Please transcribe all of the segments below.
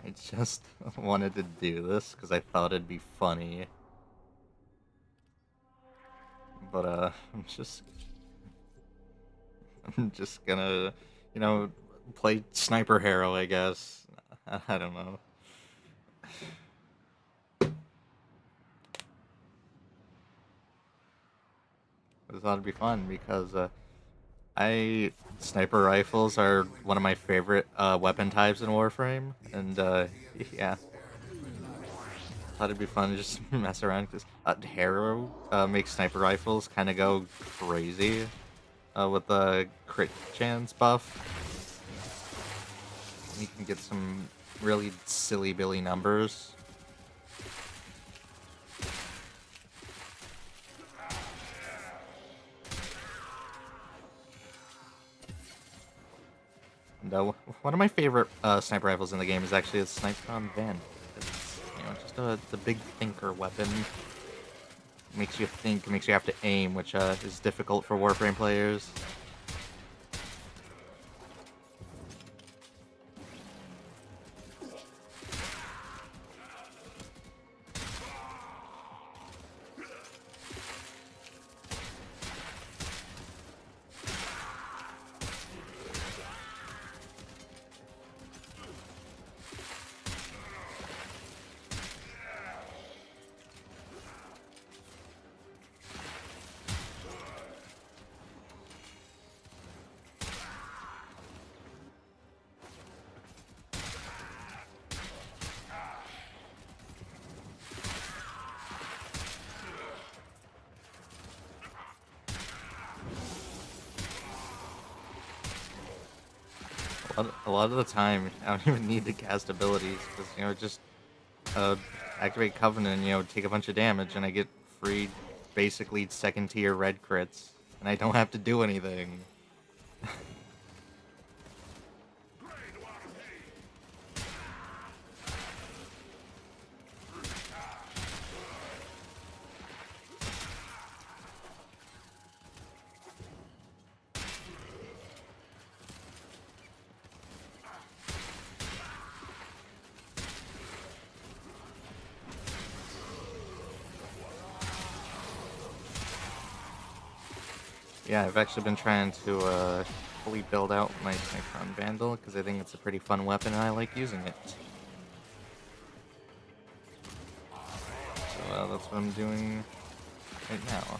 I just wanted to do this because I thought it'd be funny, but I'm just gonna, you know, play Sniper Harrow, I guess. I don't know. I thought it'd be fun because I sniper rifles are one of my favorite weapon types in Warframe, and yeah, thought it'd be fun to just mess around because Harrow makes sniper rifles kind of go crazy with the crit chance buff. You can get some really silly billy numbers. And one of my favorite sniper rifles in the game is actually the Sniper on Van. It's just a big thinker weapon. Makes you think, makes you have to aim, which is difficult for Warframe players. A lot of the time, I don't even need to cast abilities because just uh, activate Covenant, take a bunch of damage, and I get free, basically second tier red crits, and I don't have to do anything. Yeah, I've actually been trying to fully build out my Sniper on Vandal because I think it's a pretty fun weapon and I like using it. So that's what I'm doing right now.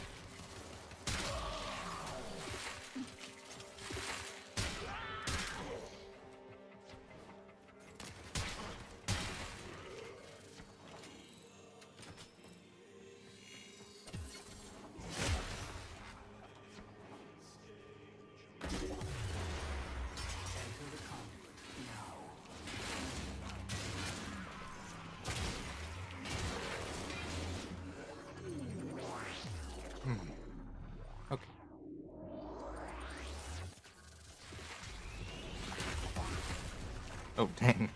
Okay. Oh, dang.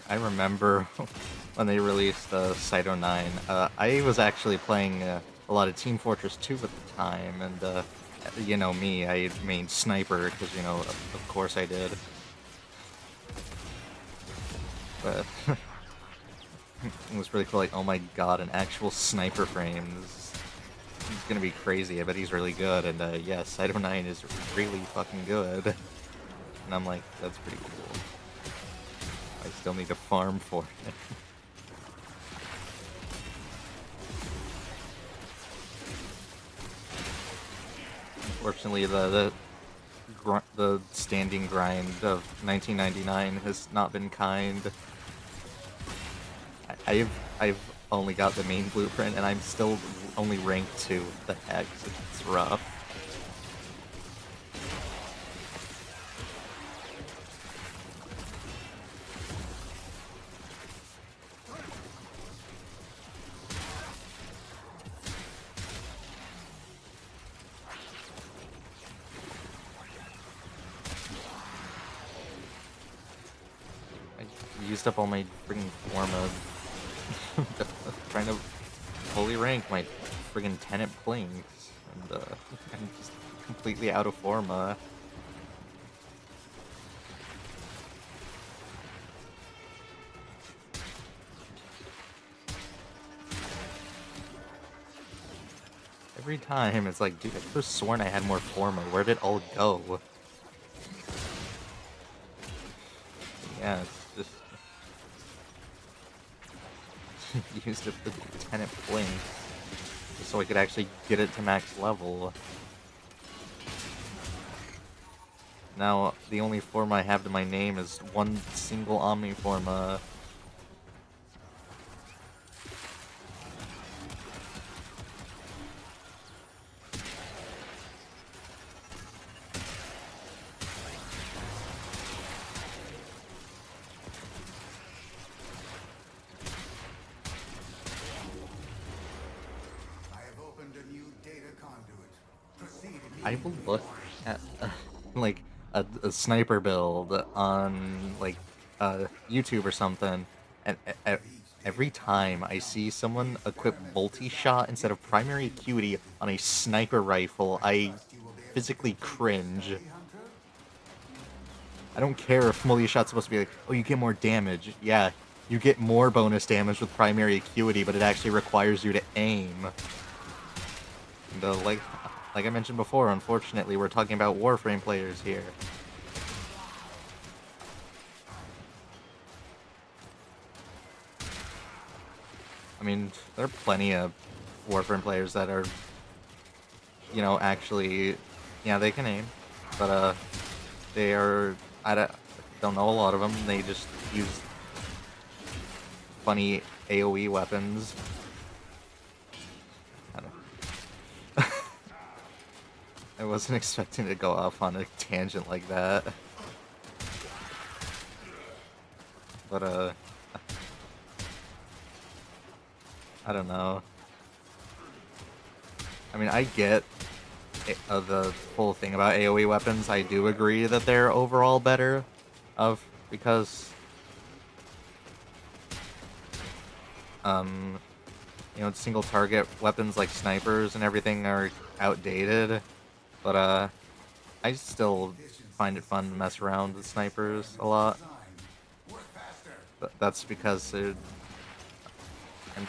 I remember when they released Cyto 9. I was actually playing a lot of Team Fortress 2 at the time, and you know me, I main Sniper because of course I did. But it was really cool. Like, oh my god, an actual Sniper frame. He's gonna be crazy. I bet he's really good. And yeah, Cyto 9 is really fucking good. And I'm like, that's pretty cool. I still need to farm for it. Unfortunately, the standing grind of 1999 has not been kind. I've only got the main blueprint, and I'm still only rank 2. What the heck? It's rough. used up all my freaking forma. Trying to fully rank my friggin' tenant blinks, and I'm just completely out of forma. Every time it's like, dude, I could have sworn I had more forma. Where did it all go? Yeah, it's just used up the tenant blink just so I could actually get it to max level. Now, the only form I have to my name is one single Omni forma. I will look at like a sniper build on like YouTube or something, and every time I see someone equip multi-shot instead of primary acuity on a sniper rifle, I physically cringe. I don't care if multi-shot's supposed to be like, oh, you get more damage. Yeah, you get more bonus damage with primary acuity, but it actually requires you to aim. And, like I mentioned before, unfortunately, we're talking about Warframe players here. I mean, there are plenty of Warframe players that are, you know, actually, yeah, they can aim, but they are, I don't know a lot of them. They just use funny AoE weapons. I wasn't expecting to go off on a tangent like that. But, I don't know. I mean, I get the whole thing about AoE weapons. I do agree that they're overall better, because, you know, single target weapons like snipers and everything are outdated. But, I still find it fun to mess around with snipers a lot. But that's because I'm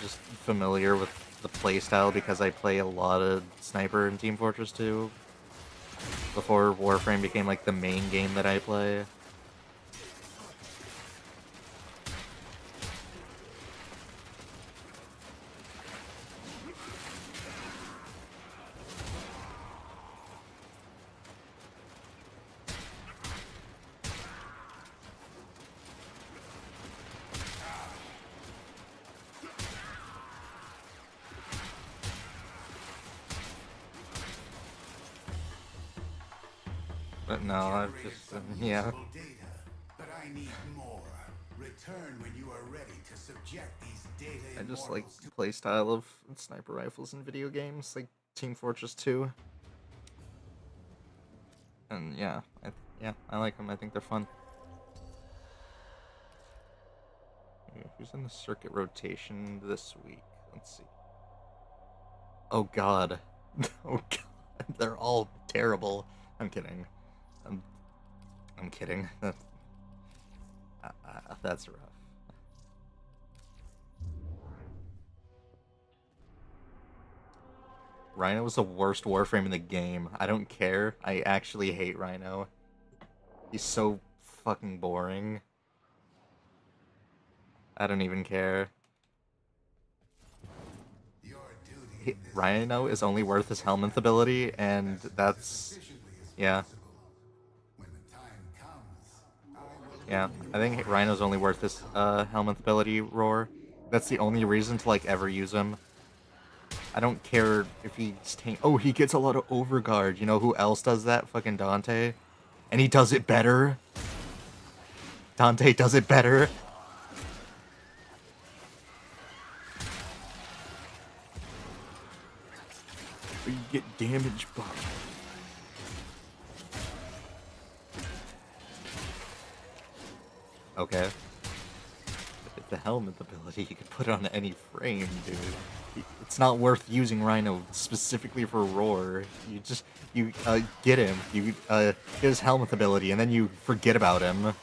just familiar with the playstyle because I play a lot of sniper in Team Fortress 2 before Warframe became like the main game that I play. But no, I've just yeah. But I need more. Return when you are ready to subject these data. I just like the playstyle of sniper rifles in video games, like Team Fortress 2. And yeah, I like them. I think they're fun. Who's in the circuit rotation this week? Let's see. Oh god. Oh god. They're all terrible. I'm kidding. I'm kidding. That's rough. Rhino was the worst Warframe in the game. I don't care. I actually hate Rhino. He's so fucking boring. I don't even care. Rhino is only worth his Helminth ability, and that's... yeah. Yeah, I think Rhino's only worth his Helminth ability, Roar. That's the only reason to, like, ever use him. I don't care if he's oh, he gets a lot of overguard. You know who else does that? Fucking Dante. And he does it better. Dante does it better. But you get damage buff. Okay. with the helmet ability, you can put it on any frame, dude. It's not worth using Rhino specifically for Roar. You get him, you get his helmet ability, and then you forget about him.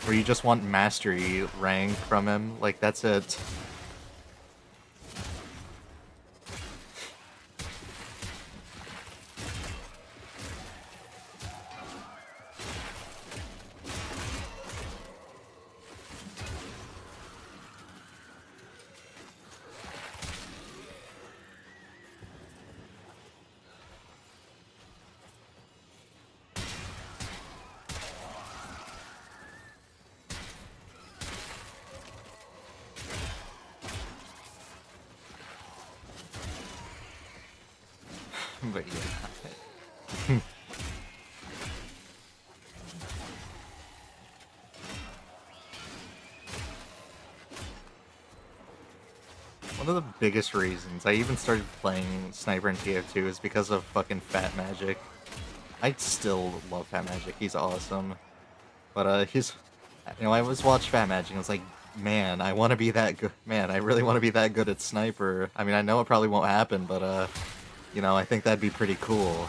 Or you just want mastery rank from him, like that's it. But yeah. One of the biggest reasons I even started playing Sniper in TF2 is because of fucking Fat Magic. I still love Fat Magic, he's awesome. But I always watched Fat Magic and I was like, man, I want to be that good. Man, I really want to be that good at Sniper. I mean, I know it probably won't happen, but I think that'd be pretty cool.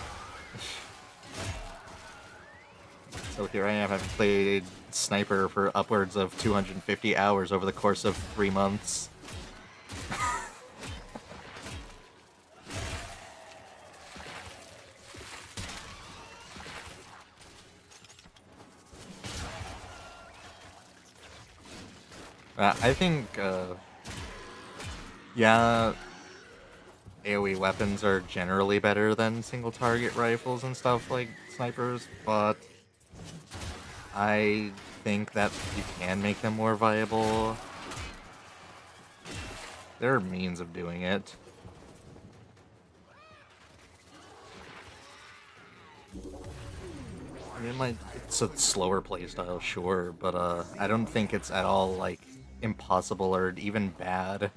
So here I am, I've played Sniper for upwards of 250 hours over the course of 3 months. I think, yeah, AoE weapons are generally better than single target rifles and stuff like snipers, but I think that you can make them more viable. There are means of doing it. I mean, it's a slower playstyle, sure, but I don't think it's at all, like, impossible or even bad.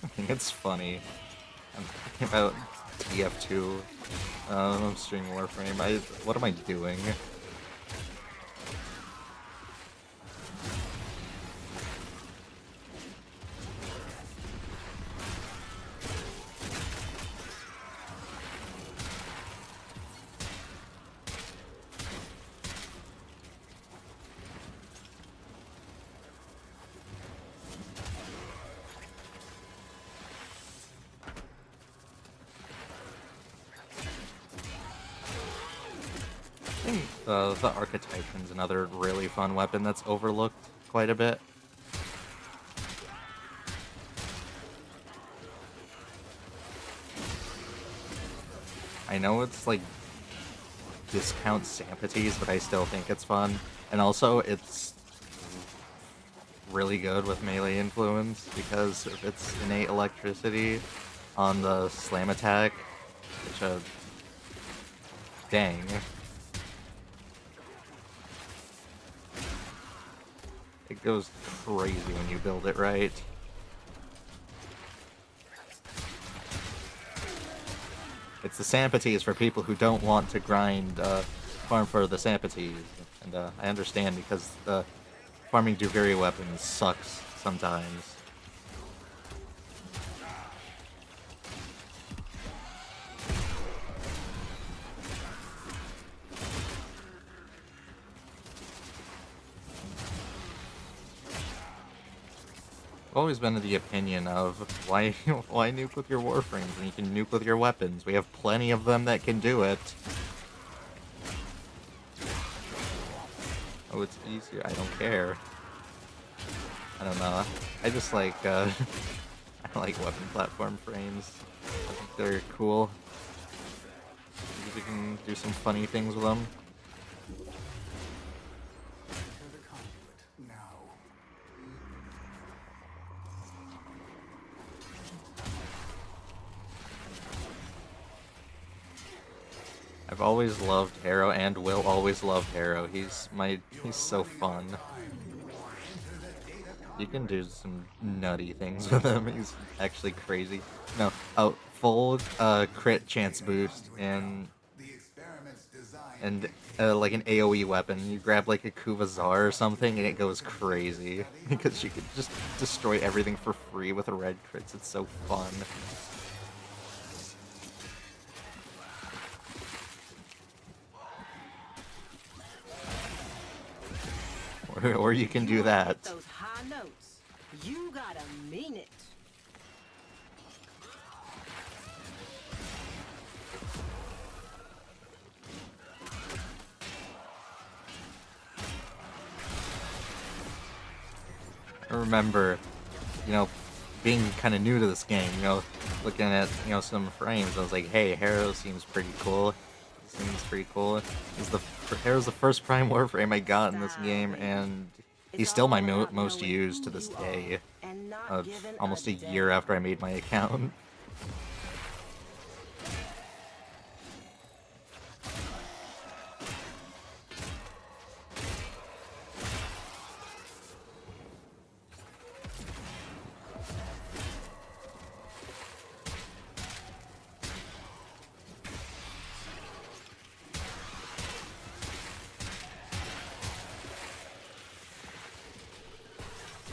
I think it's funny. I'm thinking about TF2. I'm streaming Warframe. What am I doing? I think the Archetypion's another really fun weapon that's overlooked quite a bit. I know it's like discount Sampities, but I still think it's fun. And also, it's really good with melee influence because of its innate electricity on the slam attack, which, dang. It goes crazy when you build it right. It's the Sampities for people who don't want to grind, farm for the Sampities. And I understand because the farming Dugiri weapons sucks sometimes. I've always been of the opinion of why nuke with your Warframes when you can nuke with your weapons. We have plenty of them that can do it. Oh, it's easier. I don't care. I don't know. I just like I like weapon platform frames. I think they're cool. You can do some funny things with them. I've always loved Harrow and will always love Harrow. He's so fun. You can do some nutty things with him. He's actually crazy. No, a full crit chance boost and like an AoE weapon. You grab like a Kuvazar or something and it goes crazy because you can just destroy everything for free with red crits. It's so fun. Or you can do that. Those high notes. You gotta mean it. I remember, being kind of new to this game, looking at, some frames, I was like, hey, Harrow seems pretty cool. Seems pretty cool. Harrow's the first Prime Warframe I got in this game, and he's still my most used to this day. Almost a year after I made my account.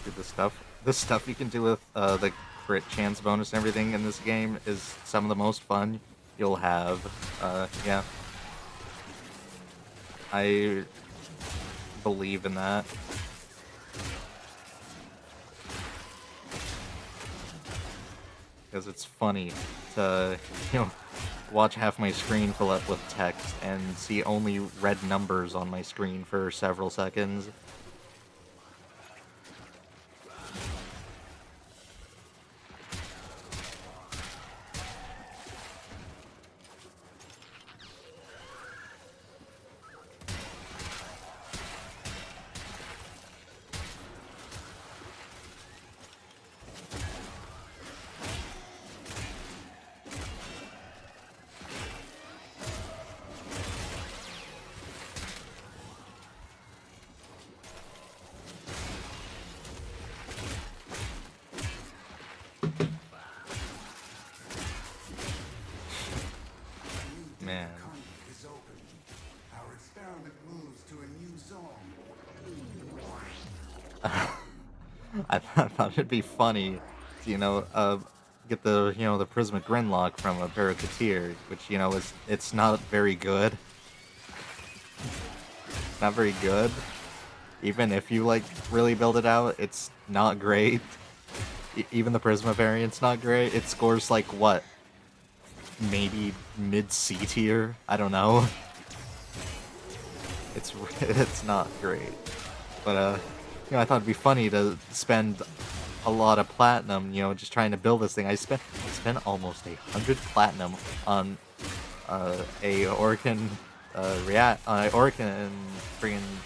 Dude, the stuff you can do with the crit chance bonus and everything in this game is some of the most fun you'll have. Yeah. I believe in that. Because it's funny to, watch half my screen fill up with text and see only red numbers on my screen for several seconds. Man. Is open. Our experiment moves to a new zone. I thought it'd be funny to, get the Prisma Grinlock from a Paraketeer, which, it's not very good. Not very good. Even if you, really build it out, it's not great. Even the Prisma variant's not great. It scores, what? Maybe mid-C tier? I don't know. It's not great. But, I thought it'd be funny to spend a lot of platinum, just trying to build this thing. I spent almost 100 platinum on a Orcan friggin'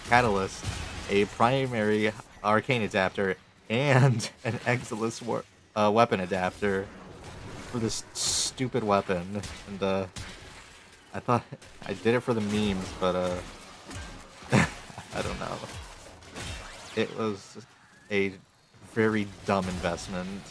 Catalyst, a primary arcane adapter, and an Exilus weapon adapter for this stupid weapon. And I thought I did it for the memes, but I don't know. It was a very dumb investment.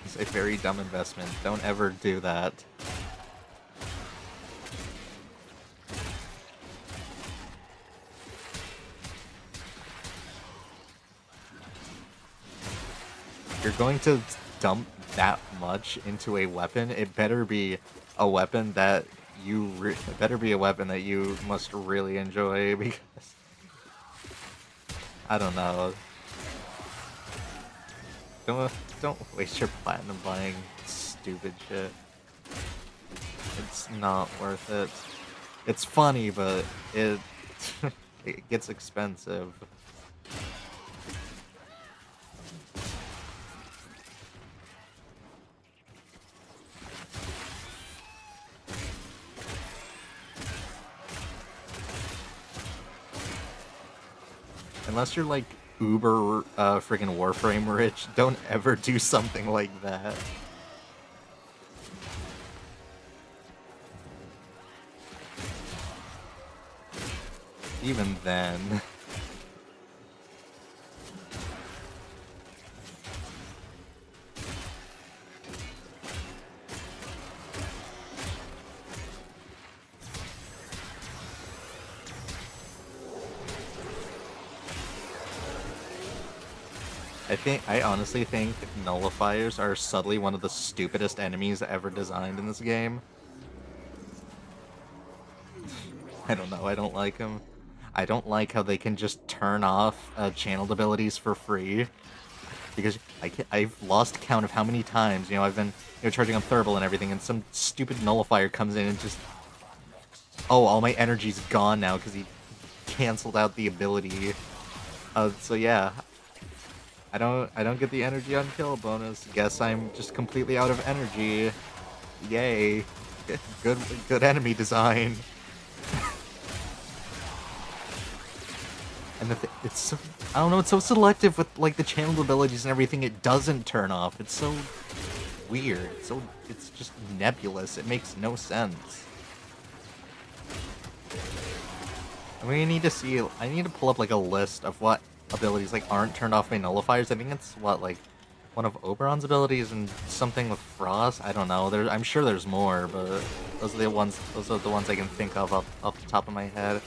It's a very dumb investment. Don't ever do that. If you're going to dump that much into a weapon, it better be a weapon that you must really enjoy, because I don't know. Don't waste your platinum buying stupid shit. It's not worth it. It's funny, but it it gets expensive. Unless you're uber freaking Warframe rich. Don't ever do something like that. Even then. I honestly think nullifiers are subtly one of the stupidest enemies ever designed in this game. I don't know, I don't like them. I don't like how they can just turn off channeled abilities for free. Because I've lost count of how many times, I've been, charging on Thurble and everything, and some stupid nullifier comes in and just... Oh, all my energy's gone now because he canceled out the ability. So yeah. I don't get the energy on kill bonus. Guess I'm just completely out of energy. Yay. Good enemy design. And it's so, I don't know, it's so selective with like the channeled abilities and everything it doesn't turn off. It's so weird. It's just nebulous. It makes no sense. I need to pull up like a list of what abilities like aren't turned off by nullifiers. I think it's what, like one of Oberon's abilities and something with Frost. I don't know. I'm sure there's more, but those are the ones I can think of off the top of my head.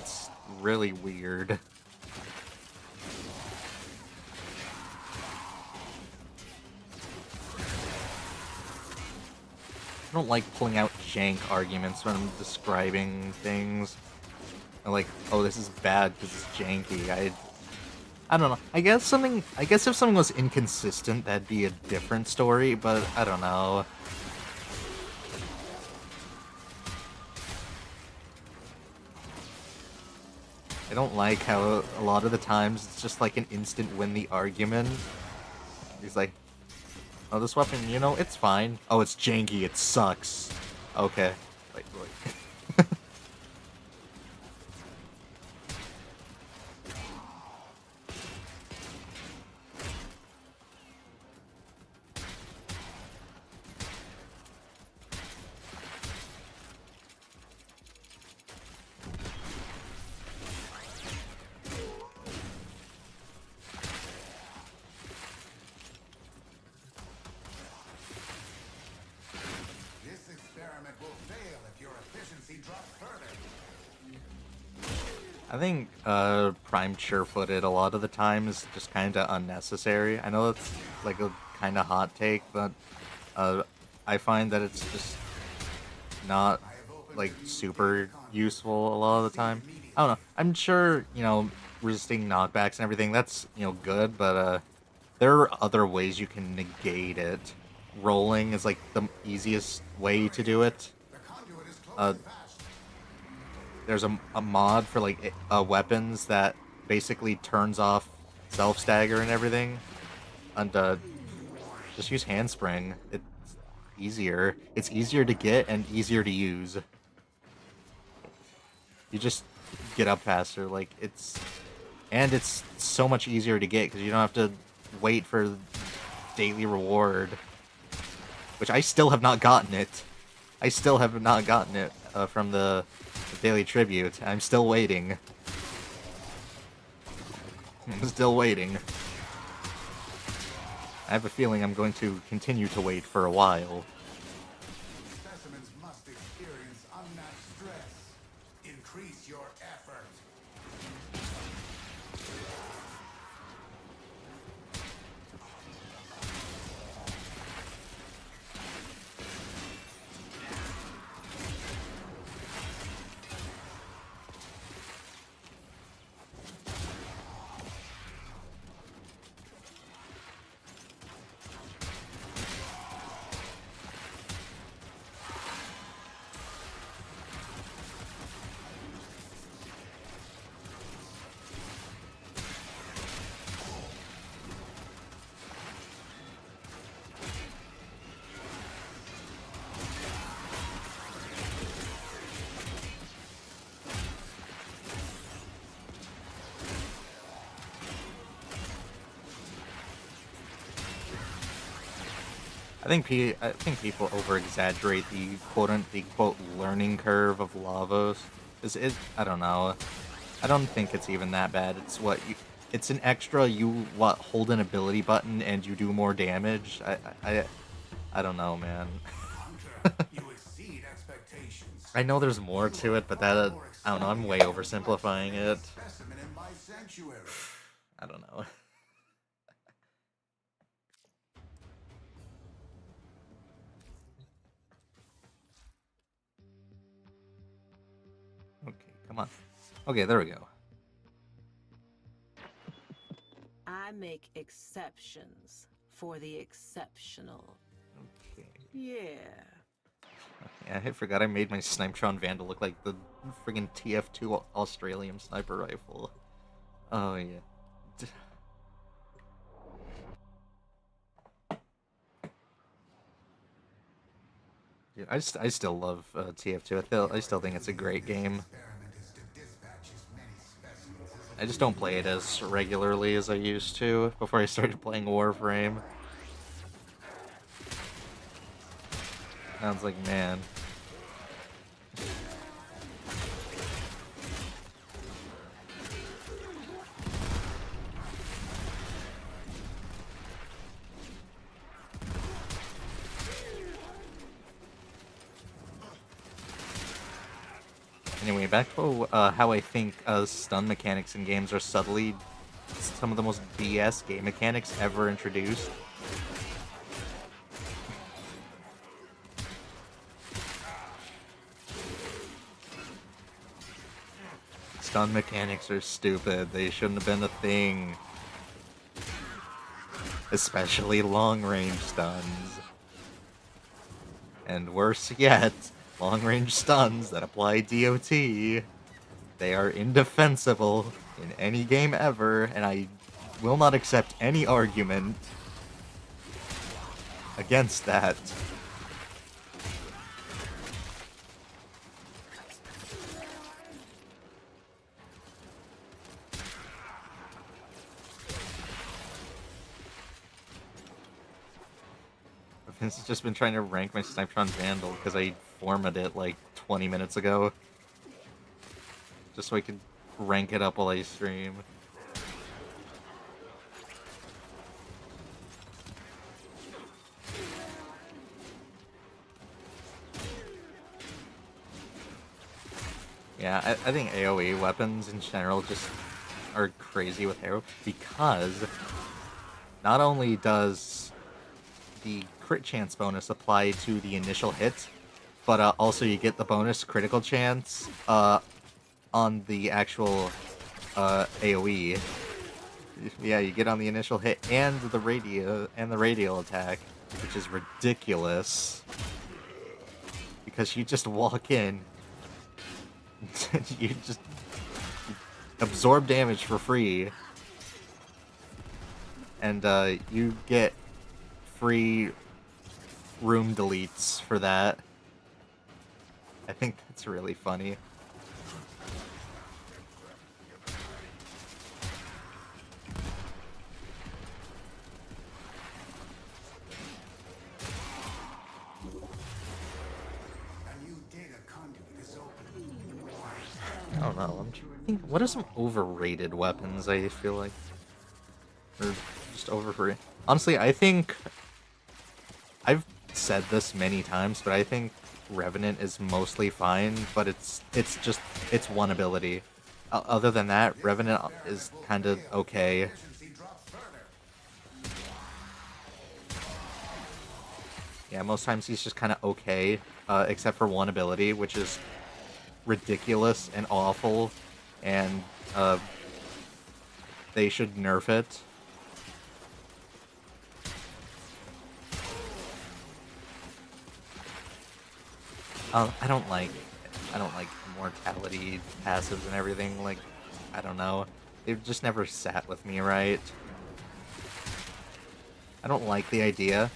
It's really weird. I don't like pulling out jank arguments when I'm describing things. I'm like, oh, this is bad because it's janky. I don't know. I guess if something was inconsistent, that'd be a different story, but I don't know. I don't like how a lot of the times it's just like an instant win the argument. He's like, oh, this weapon, it's fine. Oh, it's janky, it sucks. Okay. Wait. I think Prime Sure-Footed a lot of the time is just kind of unnecessary. I know it's like a kind of hot take, but I find that it's just not like super useful a lot of the time. I don't know. I'm sure, resisting knockbacks and everything, that's, good, but there are other ways you can negate it. Rolling is like the easiest way to do it. There's a mod for like weapons that basically turns off self stagger and everything, and just use handspring. It's easier. It's easier to get and easier to use. You just get up faster. Like it's so much easier to get because you don't have to wait for daily reward, which I still have not gotten it. I still have not gotten it from the daily tribute. I'm still waiting. I'm still waiting. I have a feeling I'm going to continue to wait for a while. Specimens must experience unmatched stress. Increase your effort. I think people over exaggerate the quote learning curve of Lavos. I don't know. I don't think it's even that bad. It's an extra hold an ability button and you do more damage. I don't know, man. Hunter, you exceed expectations. I know there's more You to are it, but far that more I don't know. I'm way experienced than much of oversimplifying any it. specimen in my sanctuary. I don't know. Okay, come on. Okay, there we go. I make exceptions for the exceptional. Okay. Yeah. Yeah, I forgot I made my Snipetron Vandal look like the friggin' TF2 Australian sniper rifle. Oh yeah. Dude, I still love TF2. I still think it's a great game. Experiment is to dispatch as many specimens as I just don't play it as regularly as I used to before I started playing Warframe. Sounds like, man. Anyway, back to how I think stun mechanics in games are subtly some of the most BS game mechanics ever introduced. Stun mechanics are stupid. They shouldn't have been a thing. Especially long-range stuns. And worse yet, long-range stuns that apply DOT. They are indefensible in any game ever, and I will not accept any argument against that. I've just been trying to rank my Snipetron Vandal because I formatted it like 20 minutes ago. Just so I could rank it up while I stream. Yeah, I think AoE weapons in general just are crazy with Harrow because not only does the crit chance bonus apply to the initial hit, but also you get the bonus critical chance on the actual AoE. Yeah, you get on the initial hit and the radial attack, which is ridiculous because you just walk in, you just absorb damage for free, and you get free room deletes for that. I think that's really funny. a new data conduit is open. I don't know. I'm trying to think. What are some overrated weapons? I feel like, or just overrated. Honestly, I think I've said this many times, but I think Revenant is mostly fine. But it's one ability. Other than that, Revenant is kind of okay. Efficiency drops further. Yeah, most times he's just kind of okay, except for one ability, which is ridiculous and awful, and they should nerf it. I don't like mortality passives and everything. Like, I don't know, they've just never sat with me right. I don't like the idea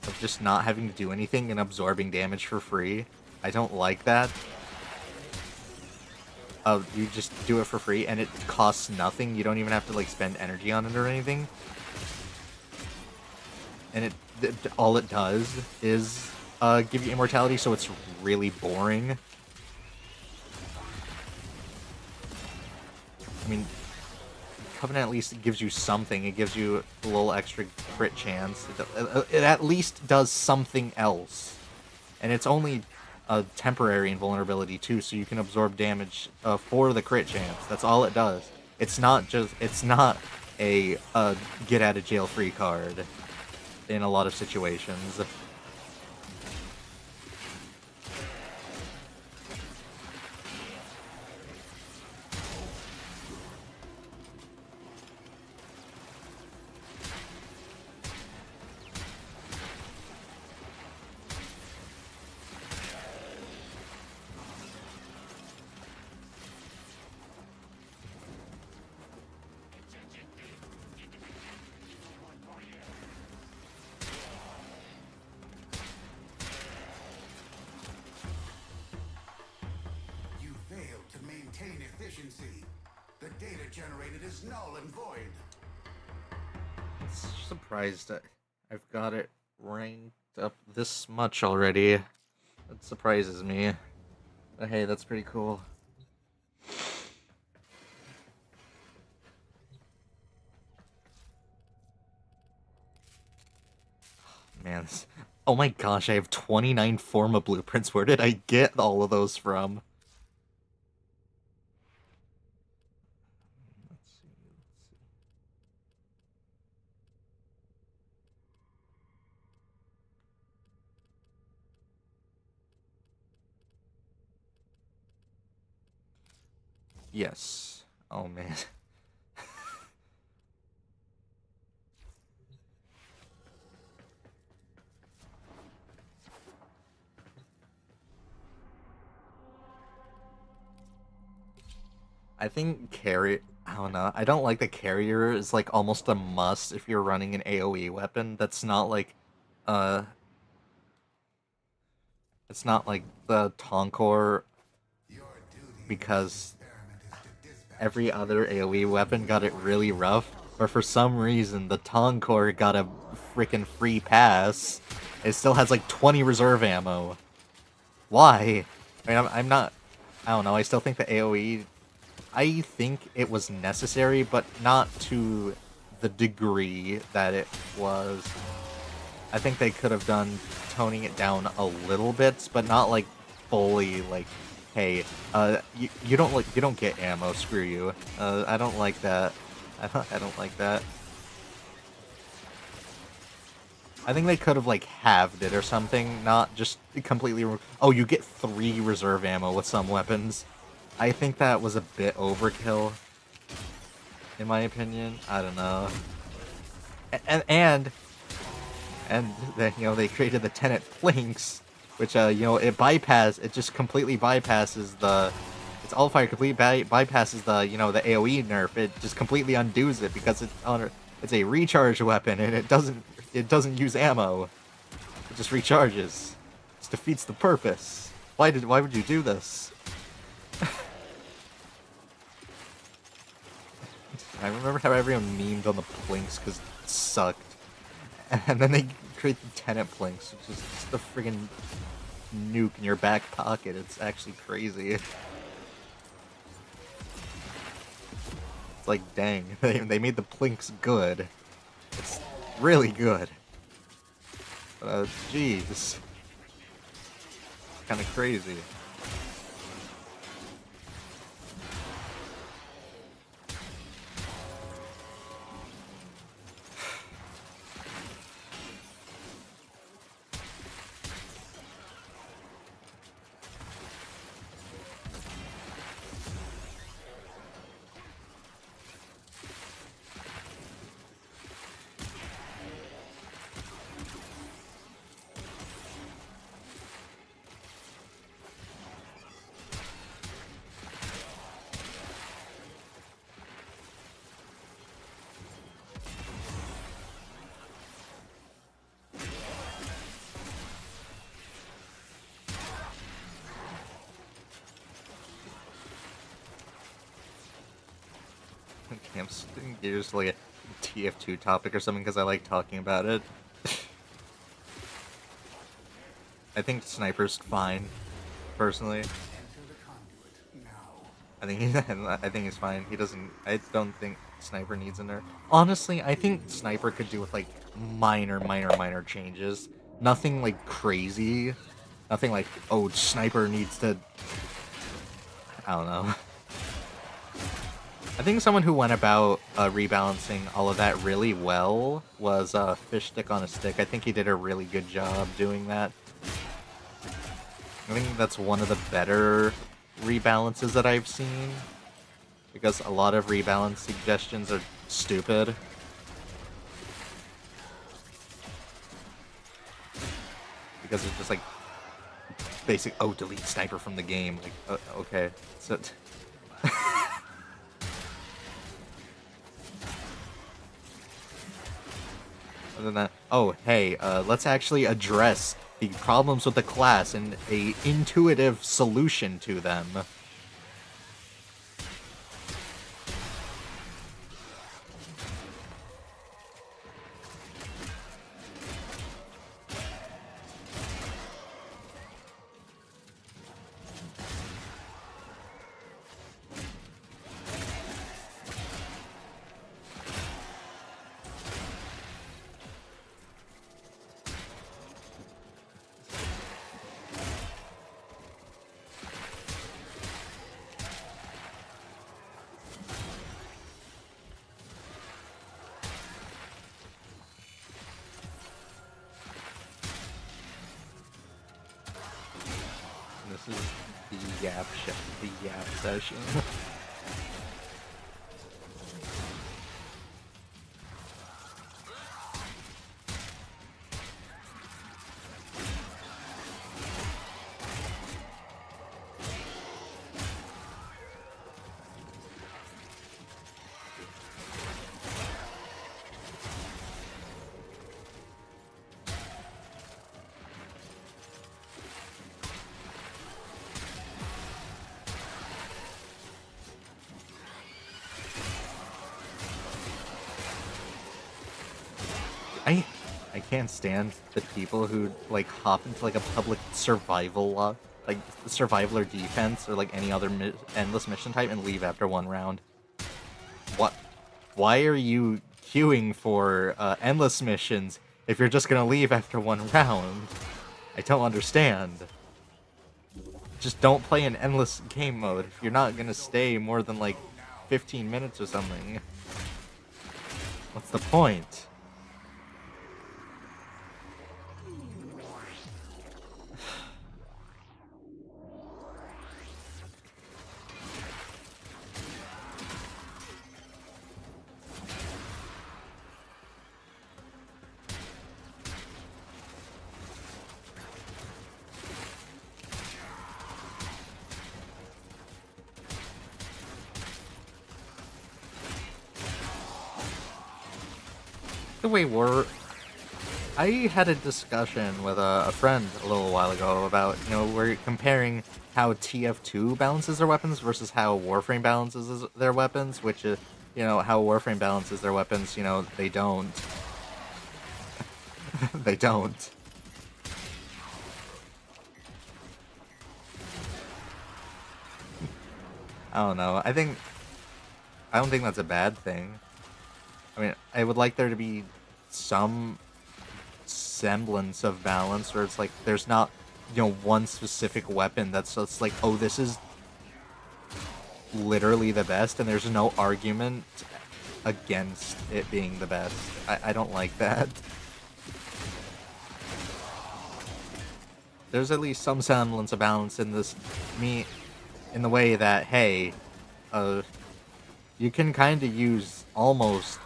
of just not having to do anything and absorbing damage for free. I don't like that. You just do it for free and it costs nothing. You don't even have to like spend energy on it or anything. And it all it does is give you immortality, so it's really boring. I mean, Covenant at least gives you something. It gives you a little extra crit chance. It at least does something else. And it's only a temporary invulnerability too, so you can absorb damage for the crit chance. That's all it does. It's not a get out of jail free card in a lot of situations. You failed to maintain efficiency. The data generated is null and void. Surprised that I've got it ranked up this much already. That surprises me. But hey, that's pretty cool. Man, oh my gosh, I have 29 Forma blueprints. Where did I get all of those from? Let's see. Yes. Oh man. I think I don't know. I don't like the carrier is like almost a must if you're running an AoE weapon. That's not like uh it's not like the Tonkor Your duty because experiment is to dispatch every other AoE weapon got it really rough, but for some reason the Tonkor got a freaking free pass. It still has like 20 reserve ammo. Why? I mean, I'm not. I don't know. I still think the AoE. I think it was necessary, but not to the degree that it was. I think they could have done toning it down a little bit, but not like fully like, hey, you don't you don't get ammo, screw you. I don't like that. I don't like that. I think they could have like halved it or something, not just completely. Oh, you get 3 reserve ammo with some weapons. I think that was a bit overkill, in my opinion. I don't know. And then, you know, they created the Tenet Flinks, which you know, it just completely bypasses the. Its all fire completely bypasses the, you know, the AoE nerf. It just completely undoes it because it's a recharge weapon and it doesn't use ammo. It just recharges. It defeats the purpose. Why would you do this? I remember how everyone memed on the Plinks because it sucked. And then they create the Tenet Plinks, which is just the friggin' nuke in your back pocket. It's actually crazy. It's like, dang, they made the Plinks good. It's really good. But, geez. It's kind of crazy. Okay, I'm switching gears to like a TF2 topic or something because I like talking about it. I think Sniper's fine, personally. Enter the conduit now. I think he's fine. He doesn't. I don't think Sniper needs a nerf. Honestly, I think Sniper could do with like minor changes. Nothing like crazy. Nothing like, oh, Sniper needs to. I don't know. I think someone who went about rebalancing all of that really well was Fish Stick on a Stick. I think he did a really good job doing that. I think that's one of the better rebalances that I've seen, because a lot of rebalance suggestions are stupid. Because it's just like basic, oh, delete Sniper from the game. Like, okay. So other than that, oh, hey, let's actually address the problems with the class and a intuitive solution to them. This is the yap session. I can't stand the people who like hop into like a public survival like survival or defense or like any other endless mission type and leave after one round. What? Why are you queuing for endless missions if you're just gonna leave after one round? I don't understand. Just don't play an endless game mode if you're not gonna stay more than like 15 minutes or something. What's the point? The way I had a discussion with a friend a little while ago about, we're comparing how TF2 balances their weapons versus how Warframe balances their weapons, which is, how Warframe balances their weapons, they don't. They don't. I don't know. I don't think that's a bad thing. I mean, I would like there to be some semblance of balance where it's like there's not, one specific weapon that's just like, oh, this is literally the best, and there's no argument against it being the best. I don't like that. There's at least some semblance of balance in this, in the way that, hey, you can kind of use almost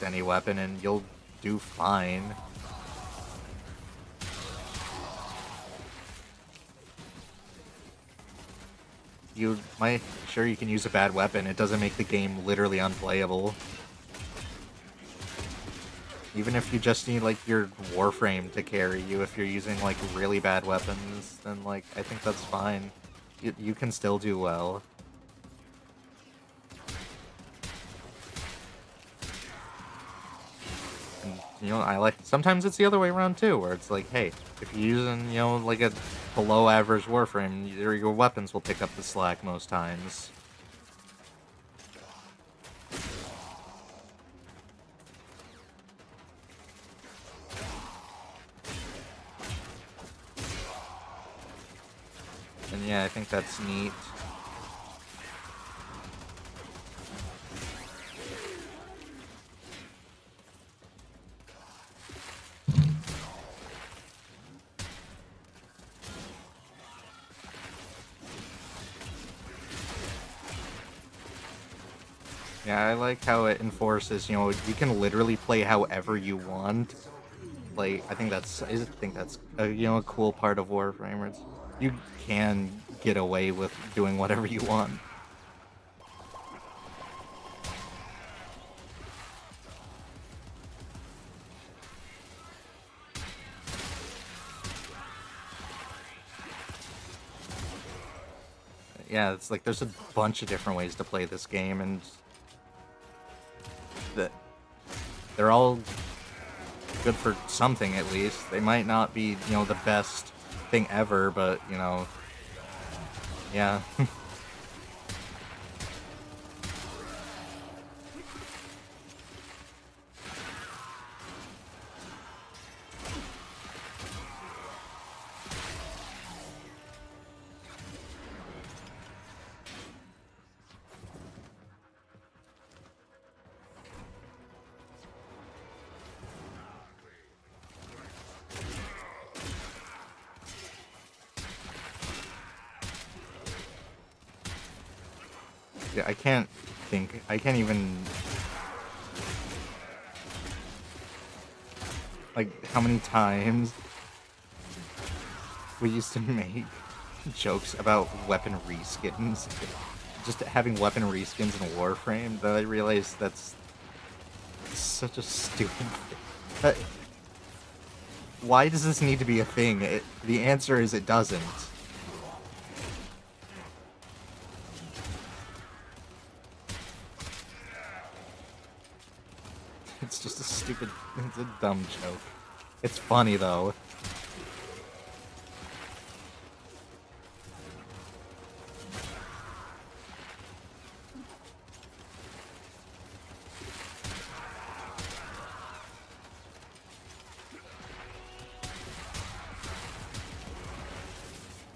any weapon and you'll do fine. Sure, you can use a bad weapon. It doesn't make the game literally unplayable. Even if you just need, like, your Warframe to carry you, if you're using, like, really bad weapons, then, like, I think that's fine. You can still do well. And I like sometimes it's the other way around too, where it's like, hey, if you're using, like a below average Warframe, your weapons will pick up the slack most times. And yeah, I think that's neat. Yeah, I like how it enforces, you can literally play however you want. Like, I think that's a cool part of Warframe. Where you can get away with doing whatever you want. Yeah, it's like there's a bunch of different ways to play this game, and that they're all good for something at least. They might not be, the best thing ever, but yeah. Yeah, I can't even, like, how many times we used to make jokes about weapon reskins. Just having weapon reskins in Warframe, that I realized that's such a stupid thing. Why does this need to be a thing? The answer is it doesn't. It's just it's a dumb joke. It's funny though.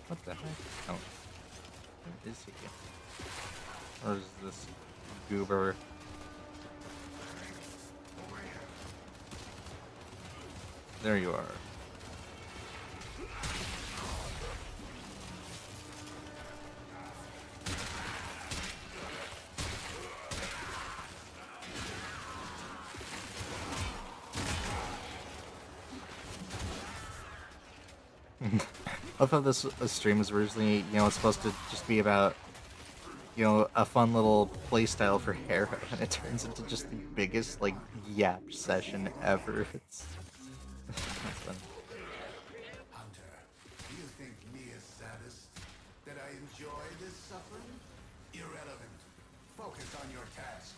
What the heck? Oh. Where is he? Or is this goober? There you are. I thought this stream was originally, it's supposed to just be about, a fun little playstyle for Harrow, and it turns into just the biggest, like, yap session ever. It's that's fun. Hunter, do you think me a sadist? That I enjoy this suffering? Irrelevant. Focus on your task.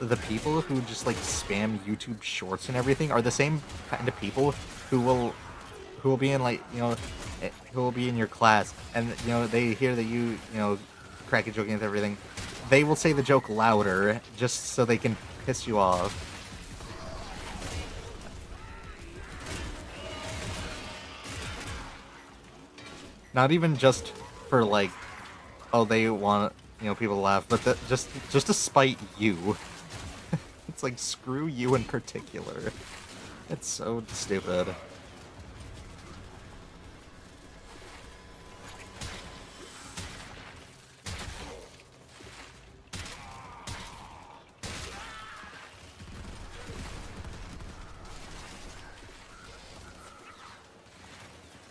The people who just like spam YouTube Shorts and everything are the same kind of people who will be in, like, who will be in your class, and they hear that you crack a joke and everything. They will say the joke louder just so they can piss you off. Not even just for, like, oh, they want people to laugh, but just to spite you. It's like, screw you in particular. It's so stupid.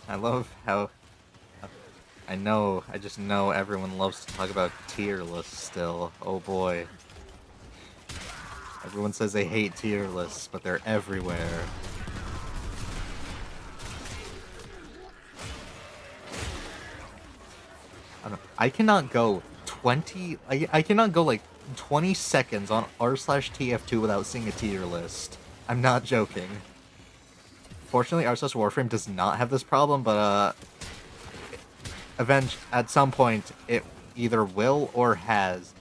I love how I just know everyone loves to talk about tier lists still. Oh boy. Everyone says they hate tier lists, but they're everywhere. I don't know. I cannot go 20. I cannot go like 20 seconds on r/tf2 without seeing a tier list. I'm not joking. Fortunately, r/warframe does not have this problem, but at some point it either will or has,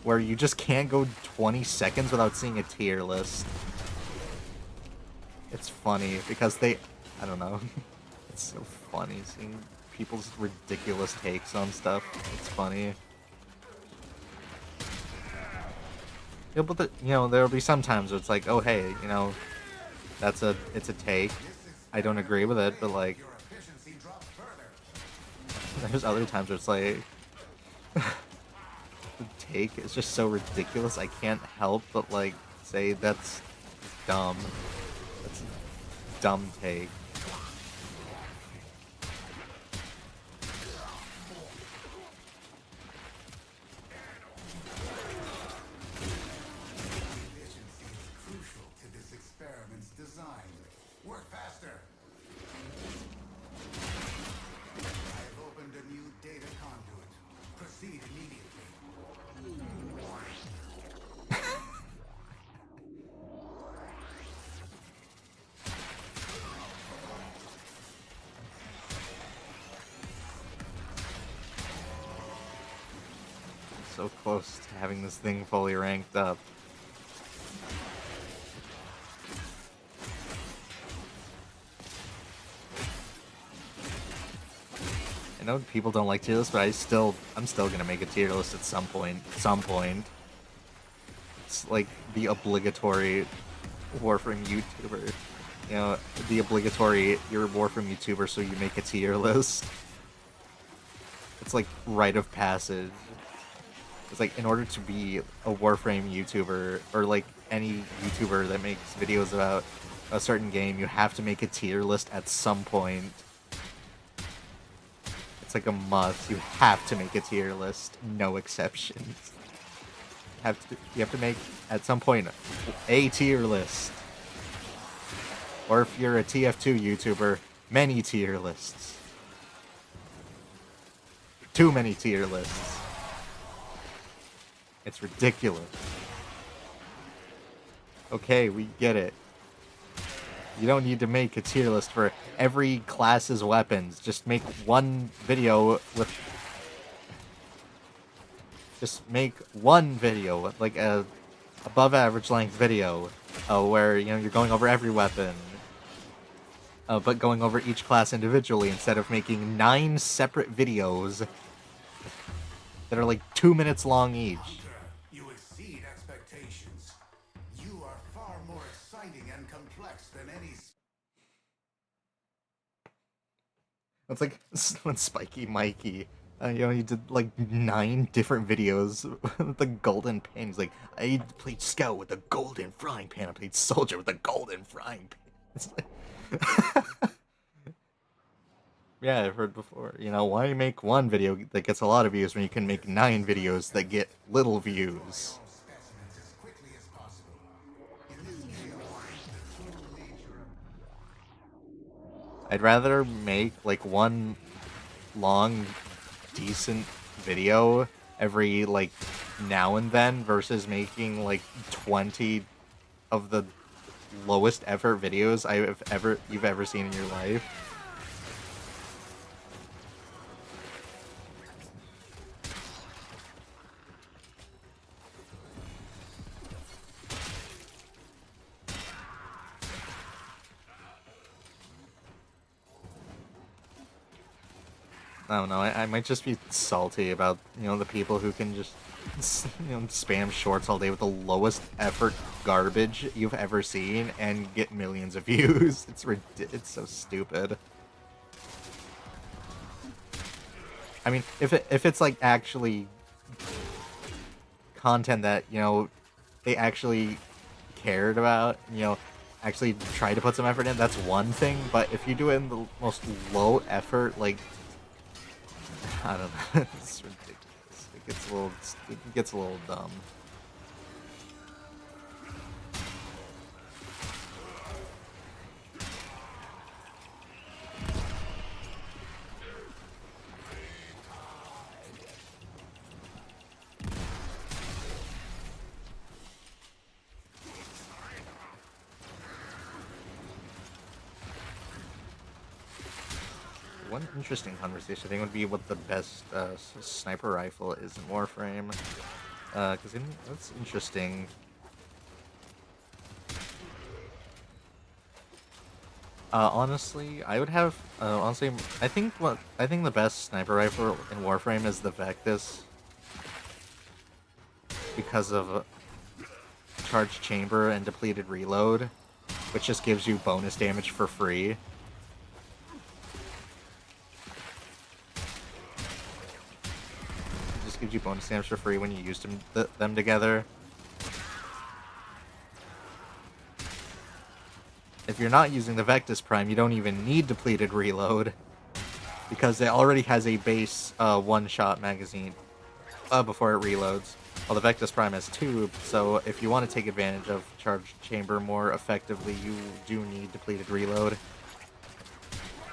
where you just can't go 20 seconds without seeing a tier list. It's funny because I don't know. It's so funny seeing people's ridiculous takes on stuff. It's funny. Yeah, but there'll be some times where it's like, oh hey, it's a take. I don't agree with it, but like, there's other times where it's like, the take is just so ridiculous. I can't help but like say that's dumb. That's a dumb take. So close to having this thing fully ranked up. I know people don't like tier lists, but I'm still gonna make a tier list at some point. It's like the obligatory Warframe YouTuber. The obligatory you're a Warframe YouTuber, so you make a tier list. It's like rite of passage. It's like, in order to be a Warframe YouTuber, or like any YouTuber that makes videos about a certain game, you have to make a tier list at some point. It's like a must. You have to make a tier list, no exceptions. You have to make, at some point, a tier list. Or if you're a TF2 YouTuber, many tier lists. Too many tier lists. It's ridiculous. Okay, we get it. You don't need to make a tier list for every class's weapons. Just make one video with... Just make one video, like a above average length video, where, you're going over every weapon. But going over each class individually instead of making 9 separate videos that are like 2 minutes long each. You exceed expectations. You are far more exciting and complex than any... It's like when Spiky Mikey, he did like 9 different videos with the golden pan. He's like, I played Scout with a golden frying pan. I played Soldier with a golden frying pan. It's like... Yeah, I've heard before. Why make one video that gets a lot of views when you can make 9 videos that get little views? I'd rather make like one long, decent video every like now and then versus making like 20 of the lowest effort videos you've ever seen in your life. I don't know, I might just be salty about, the people who can just, spam shorts all day with the lowest effort garbage you've ever seen and get millions of views. It's so stupid. I mean, if it's like actually content that, they actually cared about, actually tried to put some effort in, that's one thing, but if you do it in the most low effort, like, I don't know. It's ridiculous. It gets a little dumb. one interesting conversation I think would be what the best sniper rifle is in Warframe. Because that's interesting. Honestly, I would have. Honestly, I think the best sniper rifle in Warframe is the Vectis because of charged chamber and depleted reload, which just gives you bonus damage for free. It just gives you bonus damage for free when you use them together. If you're not using the Vectis Prime, you don't even need depleted reload, because it already has a base one-shot magazine before it reloads. Well, the Vectis Prime has two, so if you want to take advantage of Charged Chamber more effectively, you do need depleted reload.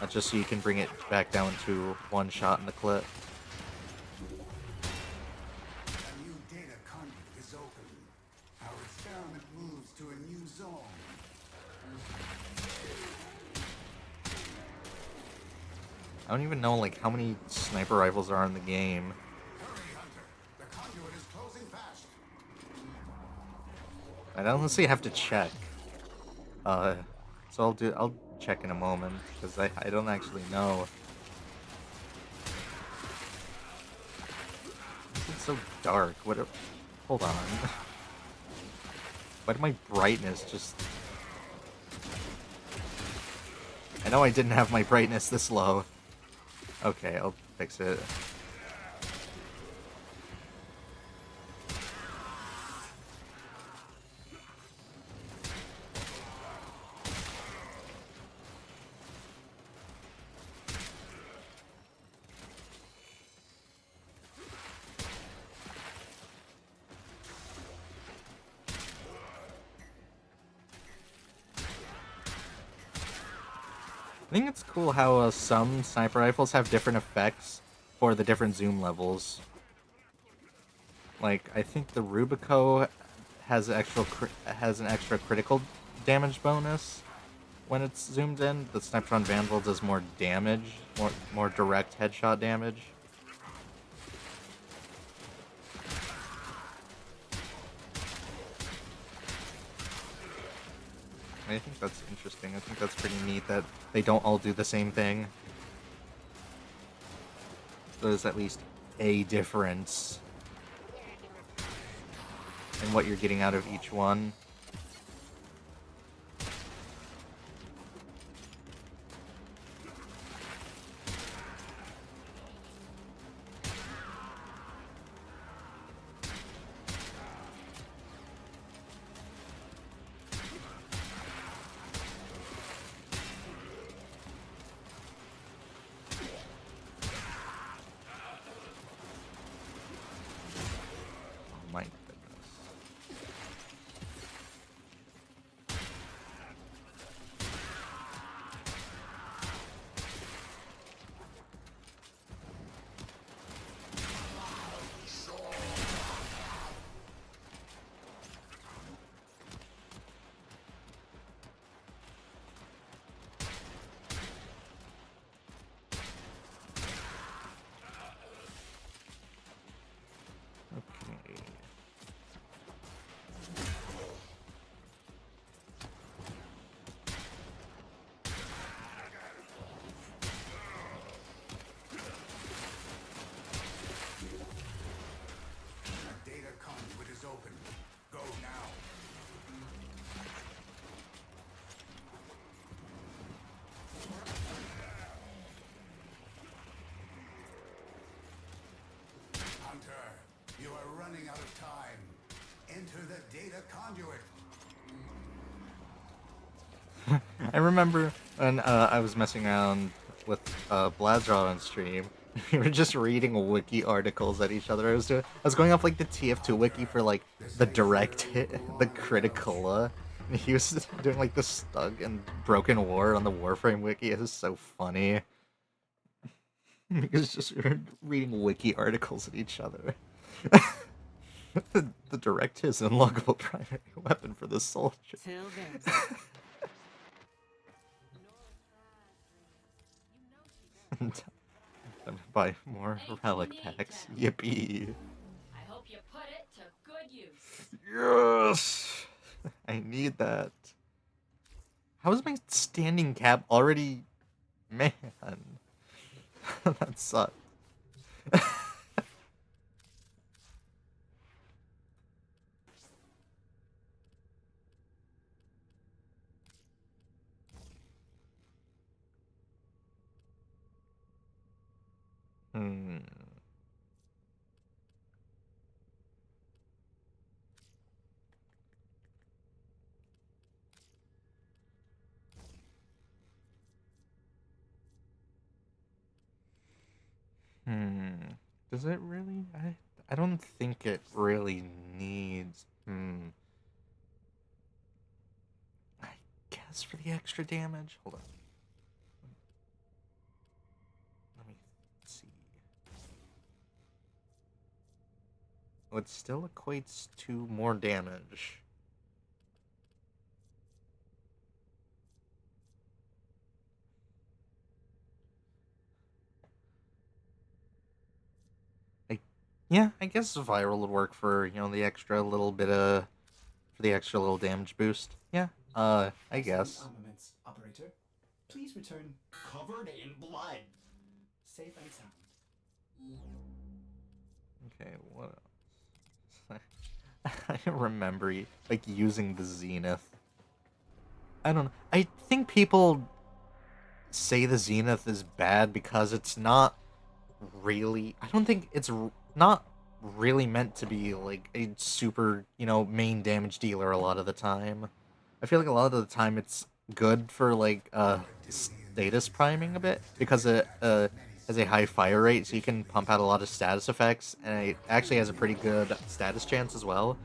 Just so you can bring it back down to one shot in the clip. A new data conduit is open. Our experiment moves to a new zone. I don't even know, like, how many sniper rifles are in the game. Hurry, Hunter. The conduit is closing fast. I honestly have to check. So I'll check in a moment, because I don't actually know. It's so dark. Hold on. Why did my brightness just... I know I didn't have my brightness this low. Okay, I'll fix it. I think it's cool how some sniper rifles have different effects for the different zoom levels. Like, I think the Rubico has an extra critical damage bonus when it's zoomed in. The Snipetron Vandal does more damage, more direct headshot damage. I think that's interesting. I think that's pretty neat that they don't all do the same thing. There's at least a difference in what you're getting out of each one. My goodness. Okay. The data conduit is open. Go now. Hunter, you are running out of time. Enter the data conduit. I remember when I was messing around with Blazrod on stream. We were just reading wiki articles at each other. I was going off like the TF2 wiki for like the direct hit, the critical. And he was doing like the Stug and Broken War on the Warframe wiki. It was so funny. Because just we were reading wiki articles at each other. The direct hit is an unlockable primary weapon for the soldier. Till then. And time to buy more relic packs. Yippee! I hope you put it to good use. Yes! I need that. How is my standing cap already... Man. That sucks. Hmm. Hmm. Does it really? I don't think it really needs. Hmm. I guess for the extra damage. Hold on. Let me see. Oh, it still equates to more damage. I, yeah, I guess viral would work for, the extra little bit of, for the extra little damage boost. Yeah, I guess. Armaments operator, please return covered in blood. Safe and sound. Okay, what else? I remember, like, using the Zenith. I don't know. I think people say the Zenith is bad because it's not really. I don't think it's not really meant to be like a super, main damage dealer a lot of the time. I feel like a lot of the time it's good for like status priming a bit because it has a high fire rate, so you can pump out a lot of status effects, and it actually has a pretty good status chance as well.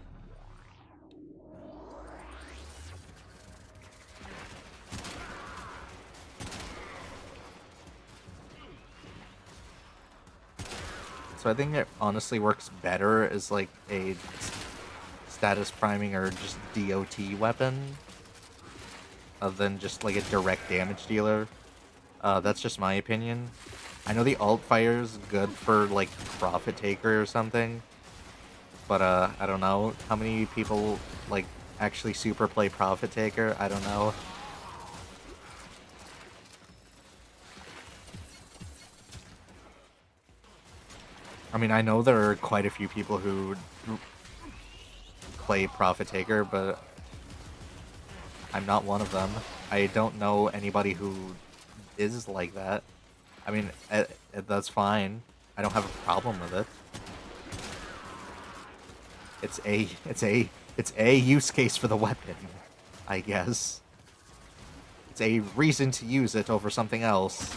So I think it honestly works better as like a status priming or just DOT weapon than just like a direct damage dealer. That's just my opinion. I know the alt fire is good for like Profit Taker or something, but I don't know how many people like actually super play Profit Taker. I don't know. I mean, I know there are quite a few people who play Profit Taker, but I'm not one of them. I don't know anybody who is like that. I mean, that's fine. I don't have a problem with it. It's a use case for the weapon, I guess. It's a reason to use it over something else.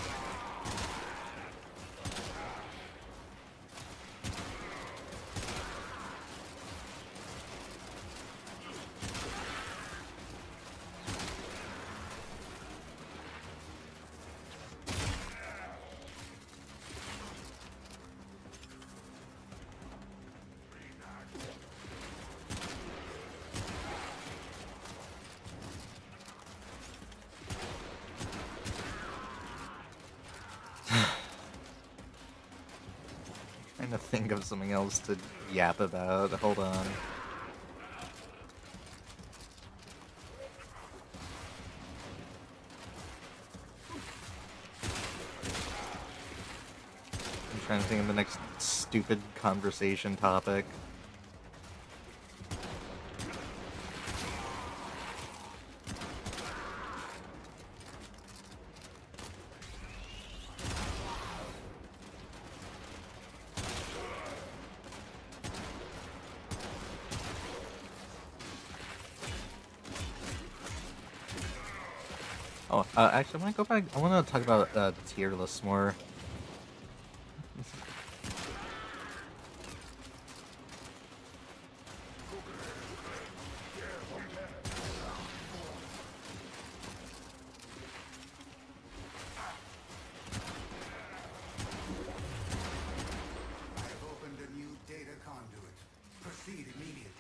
Trying to think of something else to yap about. Hold on. I'm trying to think of the next stupid conversation topic. Oh, actually, I want to go back. I want to talk about the tier lists more. I have opened a new data conduit. Proceed immediately.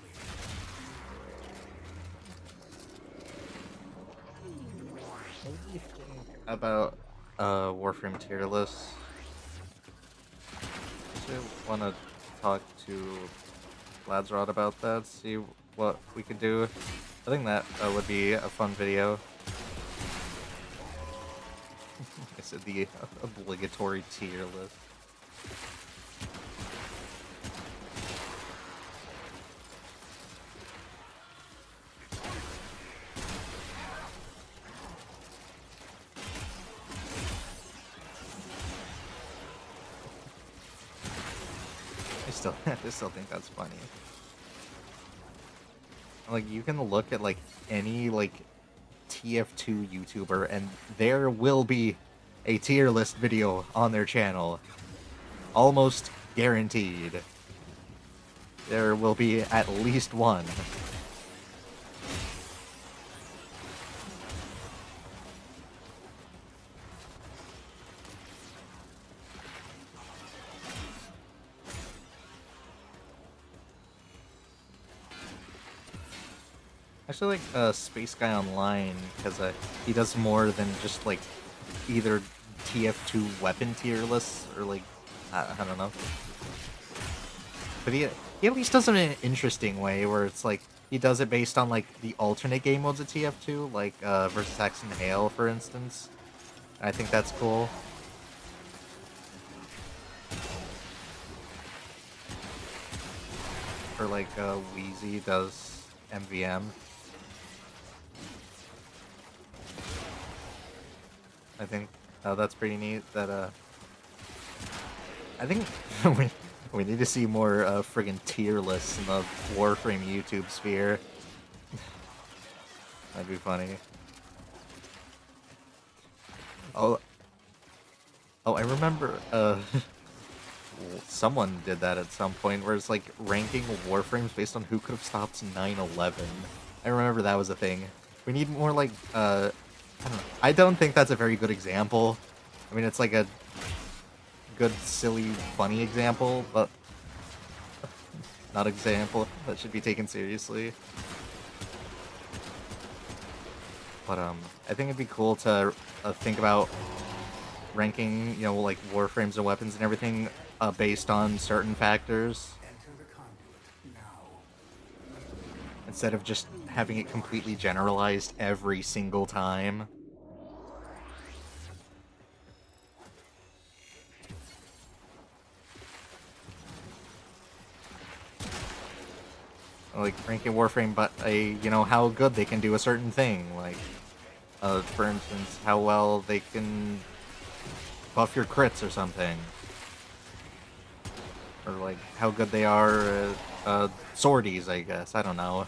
About Warframe tier list. Actually, want to talk to Ladsrod about that, see what we could do. I think that would be a fun video. I said the obligatory tier list. I still think that's funny. Like, you can look at like any like TF2 YouTuber and there will be a tier list video on their channel. Almost guaranteed. There will be at least one. Actually, like Space Guy Online, because he does more than just like either TF2 weapon tier lists or like I don't know. But he at least does it in an interesting way, where it's like he does it based on like the alternate game modes of TF2, like versus X and Hail, for instance. I think that's cool. Or like Wheezy does MVM. I think that's pretty neat. That I think we need to see more friggin' tier lists in the Warframe YouTube sphere. That'd be funny. Oh, I remember someone did that at some point, where it's like ranking Warframes based on who could have stopped 9/11. I remember that was a thing. We need more like I don't know. I don't think that's a very good example. I mean, it's like a good, silly, funny example, but not example that should be taken seriously. But I think it'd be cool to think about ranking, you know, like Warframes and weapons and everything based on certain factors, Enter the conduit now. instead of just having it completely generalized every single time. Like ranking Warframe, but you know, how good they can do a certain thing. Like, for instance, how well they can buff your crits or something. Or like how good they are at sorties, I guess. I don't know.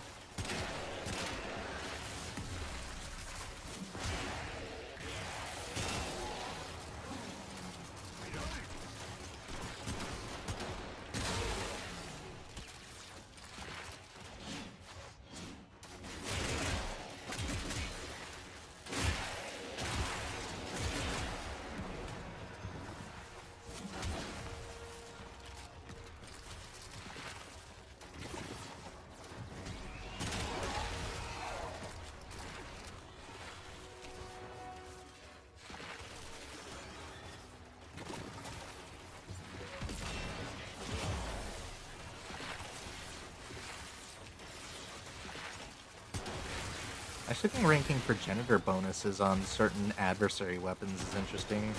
I actually think ranking progenitor bonuses on certain adversary weapons is interesting.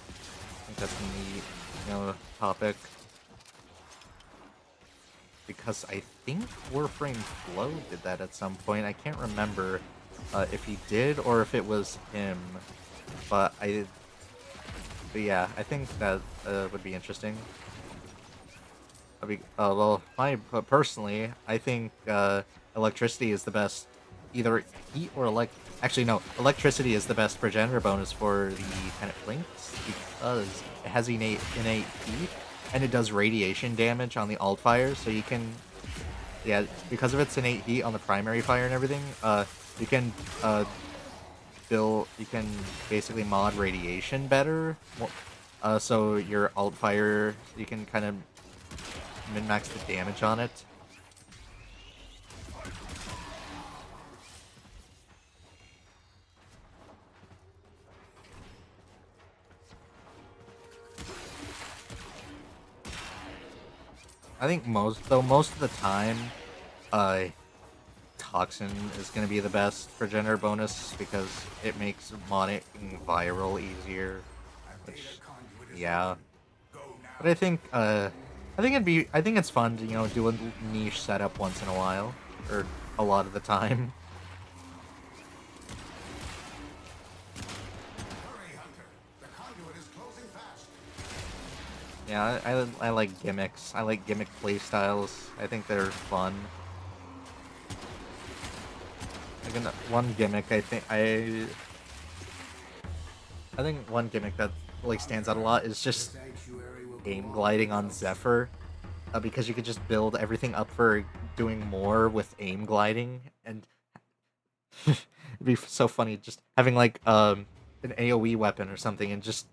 I think that's a neat, you know, topic. Because I think Warframe Flow did that at some point. I can't remember if he did or if it was him. But yeah, I think that would be interesting. Well, personally, I think electricity is the best. Either heat or actually, no, electricity is the best progenitor bonus for the Tenet Links, because it has innate heat and it does radiation damage on the alt fire. So you can, yeah, because of its innate heat on the primary fire and everything, you can you can basically mod radiation better. So your alt fire, you can kind of min-max the damage on it. I think most of the time, uh, Toxin is gonna be the best for gender bonus because it makes modding viral easier. Which, yeah. But I think it's fun to, do a niche setup once in a while, or a lot of the time. Hurry, Hunter. The conduit is closing fast. Yeah, I like gimmicks. I like gimmick playstyles. I think they're fun. Like one gimmick, I think one gimmick that like stands out a lot is just aim gliding on Zephyr, because you could just build everything up for doing more with aim gliding, and it'd be so funny just having like an AoE weapon or something and just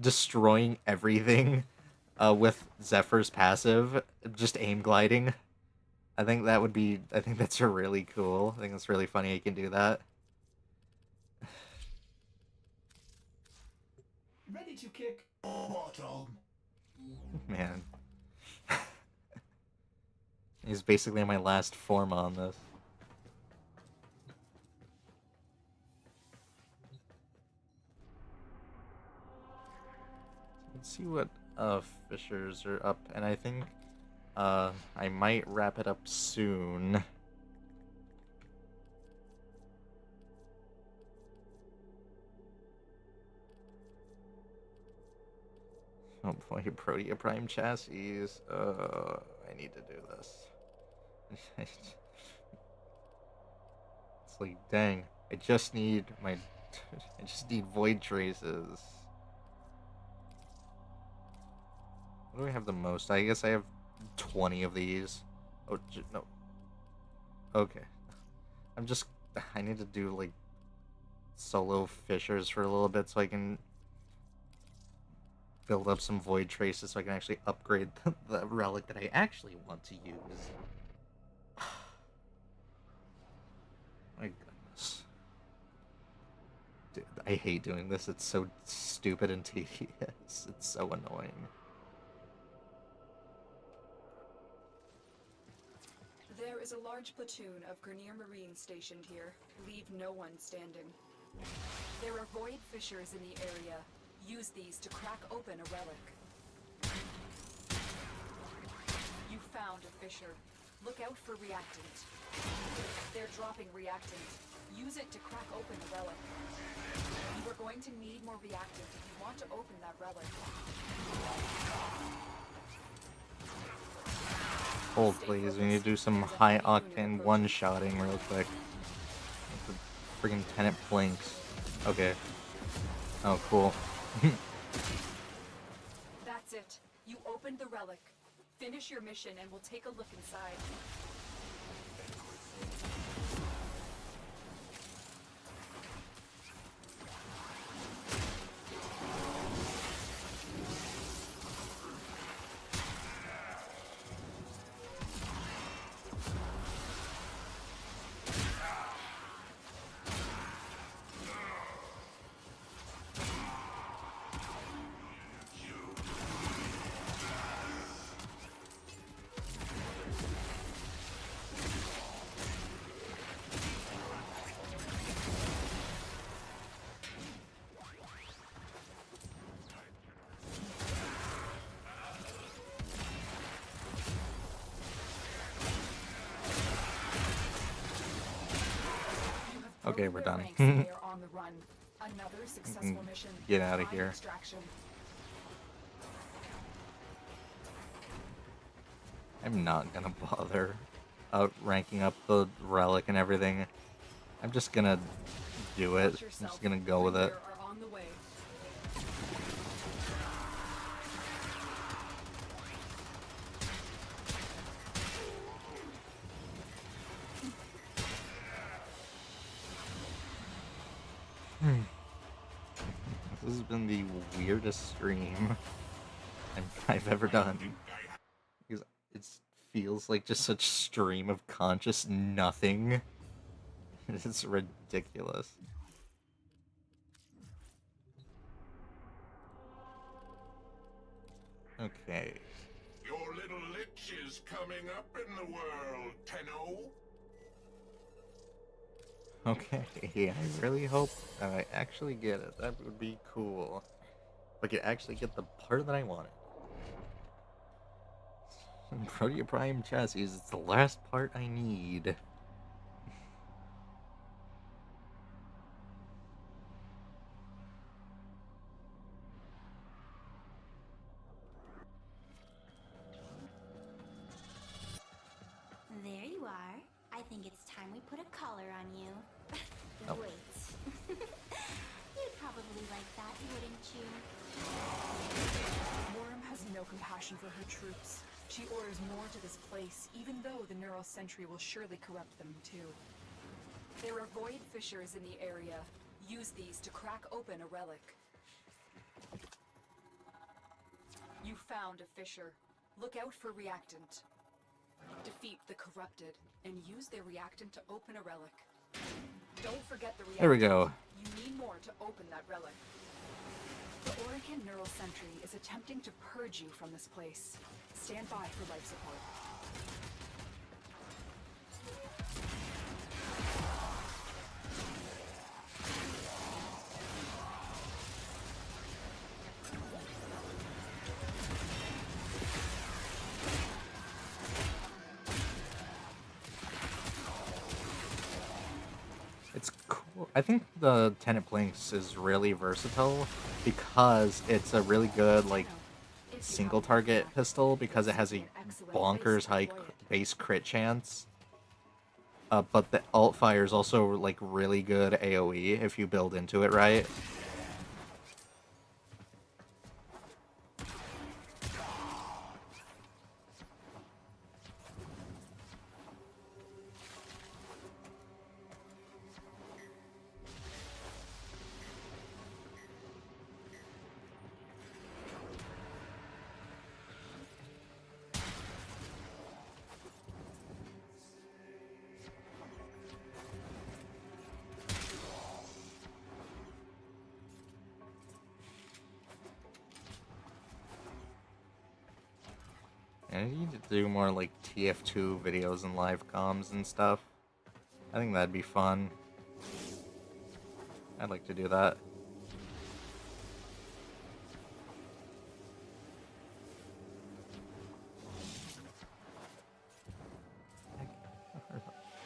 destroying everything with Zephyr's passive, just aim gliding. I think that's really cool. I think it's really funny you can do that. Ready to kick bottom. Man. He's basically my last form on this. Let's see what fishers are up, and I think I might wrap it up soon. Oh boy, Protea Prime chassis. I need to do this. It's like, dang, I just need void traces. What do I have the most? I guess I have 20 of these. Oh, no. Okay. I need to do, like, solo fishers for a little bit so I can build up some void traces so I can actually upgrade the relic that I actually want to use. My goodness. Dude, I hate doing this. It's so stupid and tedious. It's so annoying. There is a large platoon of Grenier Marines stationed here. Leave no one standing. There are void fissures in the area. Use these to crack open a relic. You found a fissure. Look out for reactant. They're dropping reactant. Use it to crack open the relic. You are going to need more reactant if you want to open that relic. Hold, please. We need to do some high octane one-shotting real quick. With the friggin' tenant planks. Okay. Oh, cool. That's it. You opened the relic. Finish your mission and we'll take a look inside. Okay, we're done. They are on the run. Another successful mission. Get out of High here. extraction. I'm not gonna bother ranking up the relic and everything. I'm just gonna do it. I'm just gonna go with it. Grenier are on the way. This has been the weirdest stream I've ever done. Because it feels like just such stream of conscious nothing. It's ridiculous. Okay. Your little lick Which is coming up in the world, Tenno? Okay, I really hope that I actually get it. That would be cool. If I could actually get the part that I wanted. Protea Prime chassis is the last part I need. There you are. I think it's time we put a collar on you. Oh. Wait. You'd probably like that, wouldn't you? Worm has no compassion for her troops. She orders more to this place, even though the neural sentry will surely corrupt them too. There are void fissures in the area. Use these to crack open a relic. You found a fissure. Look out for reactant. Defeat the corrupted, and use their reactant to open a relic. Don't forget the reactant. There we go. You need more to open that relic. The Orican Neural Sentry is attempting to purge you from this place. Stand by for life support. It's cool. I think the Tenet Blinks is really versatile because it's a really good, like, single target pistol because it has a bonkers high base crit chance. But the alt fire is also, like, really good AoE if you build into it right. I need to do more like TF2 videos and live comms and stuff. I think that'd be fun. I'd like to do that.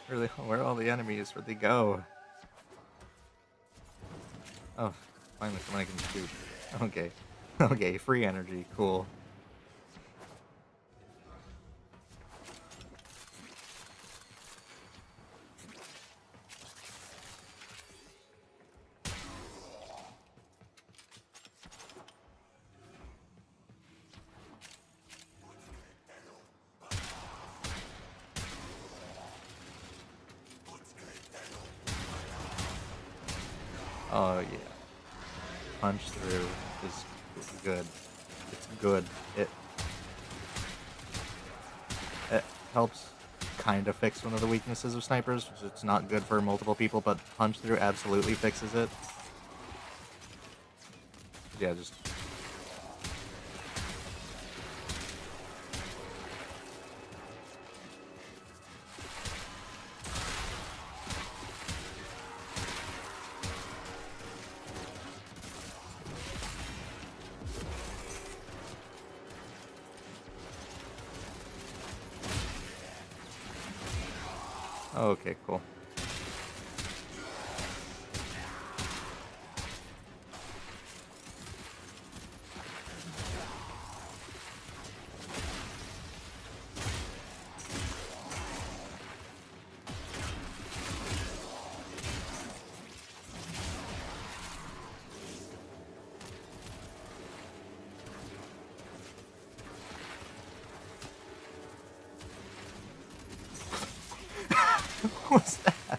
Where are all the enemies? Where'd they go? Oh, finally someone I can shoot. Okay. Okay, free energy. Cool. Oh yeah, punch through is good. It's good. It helps kind of fix one of the weaknesses of snipers. It's not good for multiple people, but punch through absolutely fixes it. Yeah, just. Okay, cool. What was that?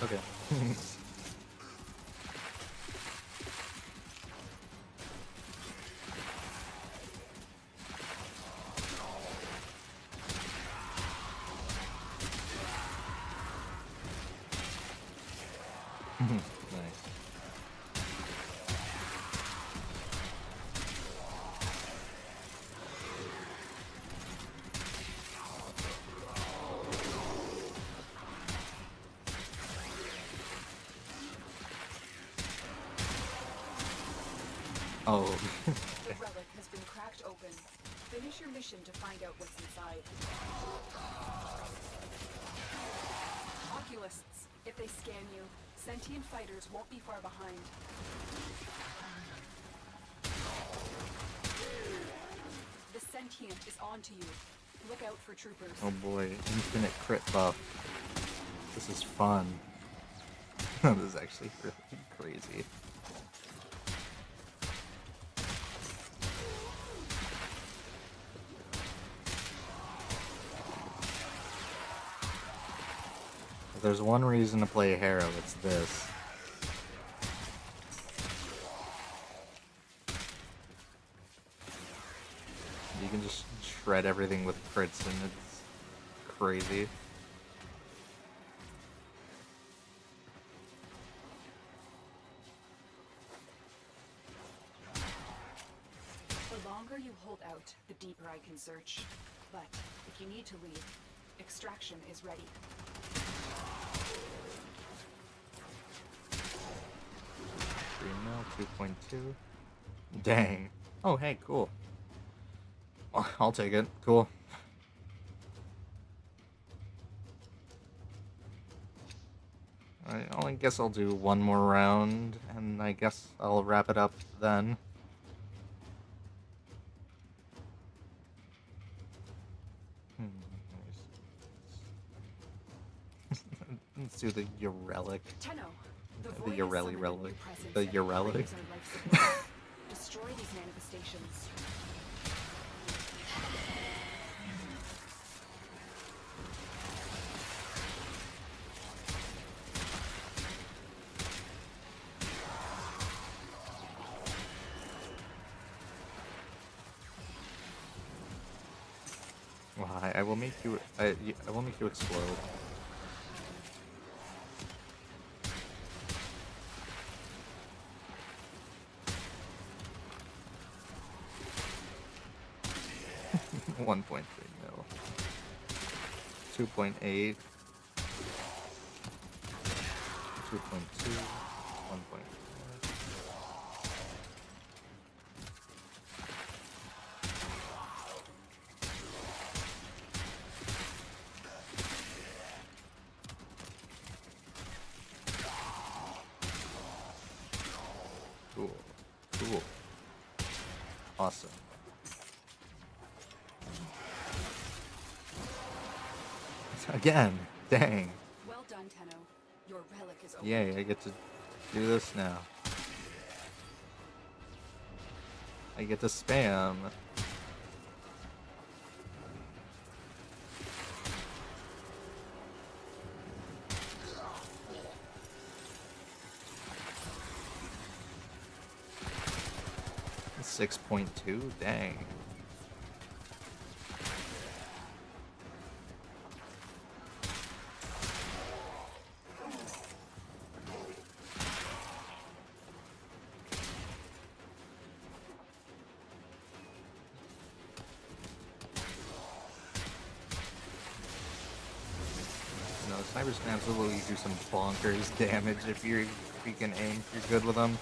Okay. Nice. Oh. The relic has been cracked open. Finish your mission to find out what's inside. Oculists, if they scan you, sentient fighters won't be far behind. The sentient is onto you. Look out for troopers. Oh boy, infinite crit buff. This is fun. This is actually really crazy. If there's one reason to play Harrow, it's this. You can just shred everything with crits and it's crazy. The longer you hold out, the deeper I can search. But if you need to leave, extraction is ready. 3 mil, 2.2. Dang. Oh, hey, cool. I'll take it. Cool. I guess I'll do one more round, and I guess I'll wrap it up then. Let's do the Urelic. Tenno, the The void is Ureli summoning relic. new presence The that Urelic. craves our life support. Destroy these manifestations. Why? I will make you. I will make you explode. $1.3 mil. 2.8. 2.2. 1.4. Cool. Cool. Awesome. Again. Dang. Well done, Tenno. Your relic is open. Yay, I get to do this now. I get to spam. $6.2? Dang. No, snipers can absolutely do some bonkers damage if you can aim. If you're good with them.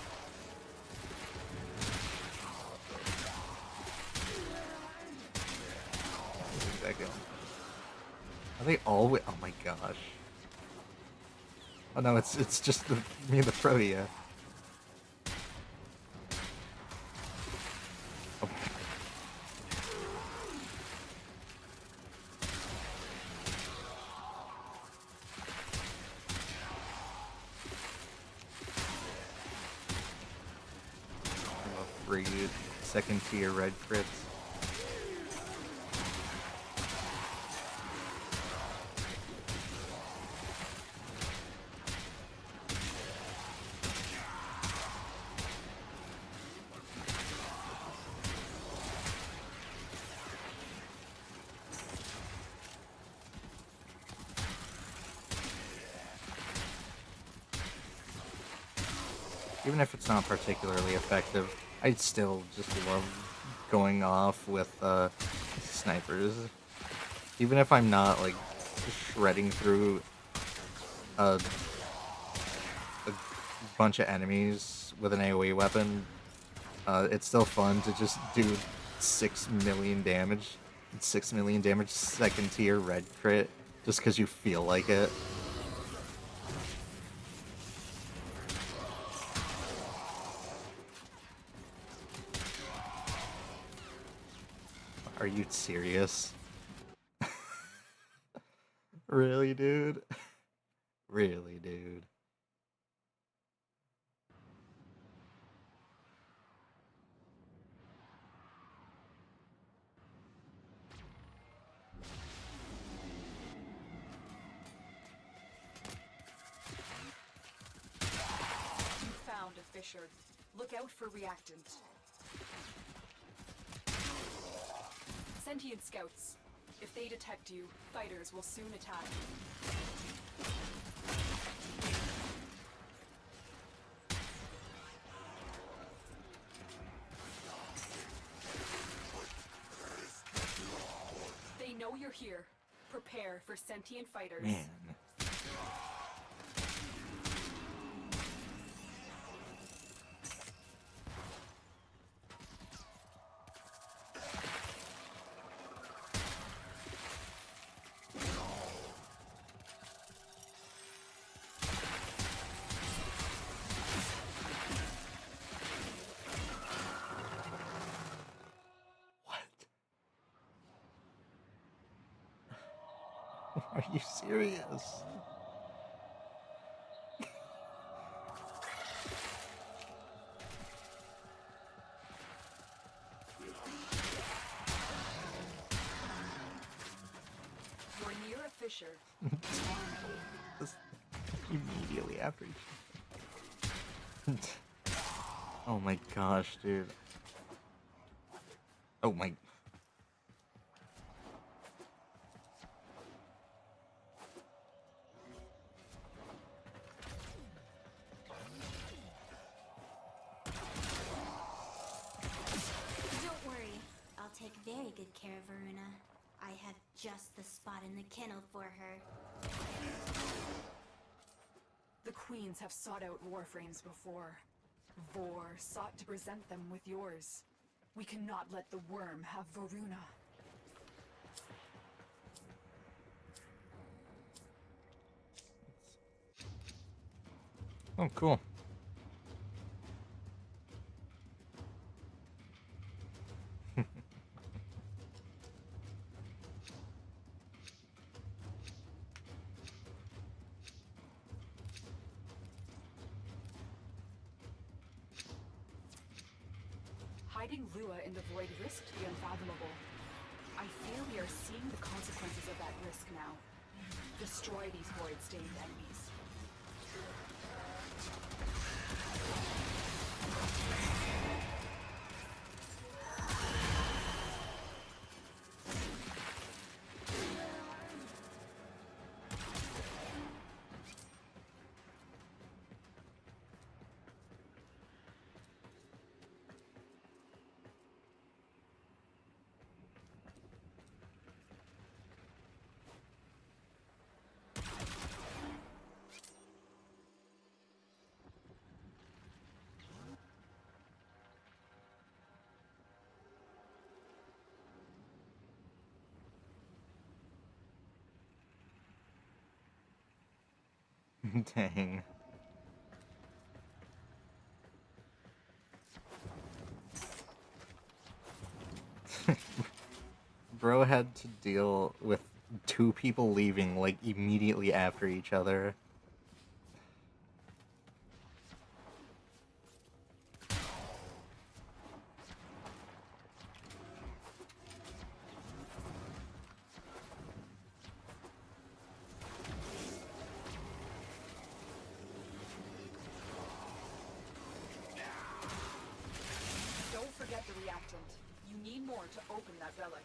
Where's that going? Are they all? Oh my gosh! Oh no, it's just me and the Protea. Oh. Free second tier red crits. Even if it's not particularly effective, I still just love going off with snipers. Even if I'm not like shredding through a bunch of enemies with an AoE weapon, it's still fun to just do 6 million damage, 6 million damage second tier red crit, just because you feel like it. Are you serious? Really, dude? Really, dude? You found a fissure. Look out for reactant. Sentient scouts. If they detect you, fighters will soon attack. They know you're here. Prepare for sentient fighters. Man. Are you serious? You're near a fissure. Just immediately after each other. Oh my gosh, dude. Oh my. Don't worry, I'll take very good care of Varuna. I have just the spot in the kennel for her. The queens have sought out Warframes before. Vor sought to present them with yours. We cannot let the worm have Varuna. Oh, cool. Hiding Lua in the void risked the unfathomable. I fear we are seeing the consequences of that risk now. Destroy these void-stained enemies. Dang. Bro had to deal with 2 people leaving like immediately after each other. Don't forget the reactant. You need more to open that relic.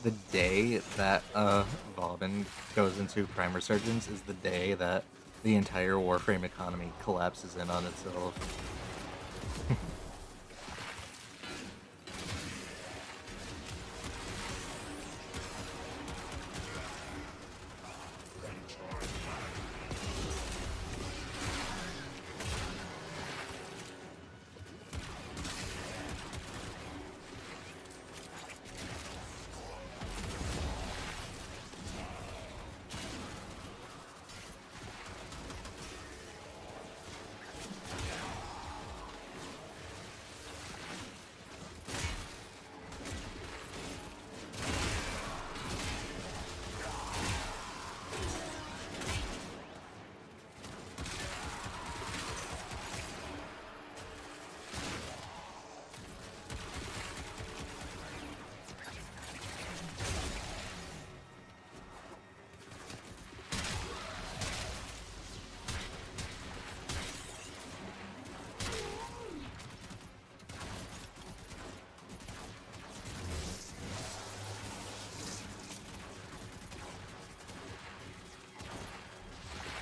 the day that Vauban goes into Prime Resurgence is the day that the entire Warframe economy collapses in on itself.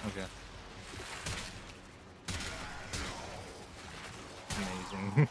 Okay. Amazing.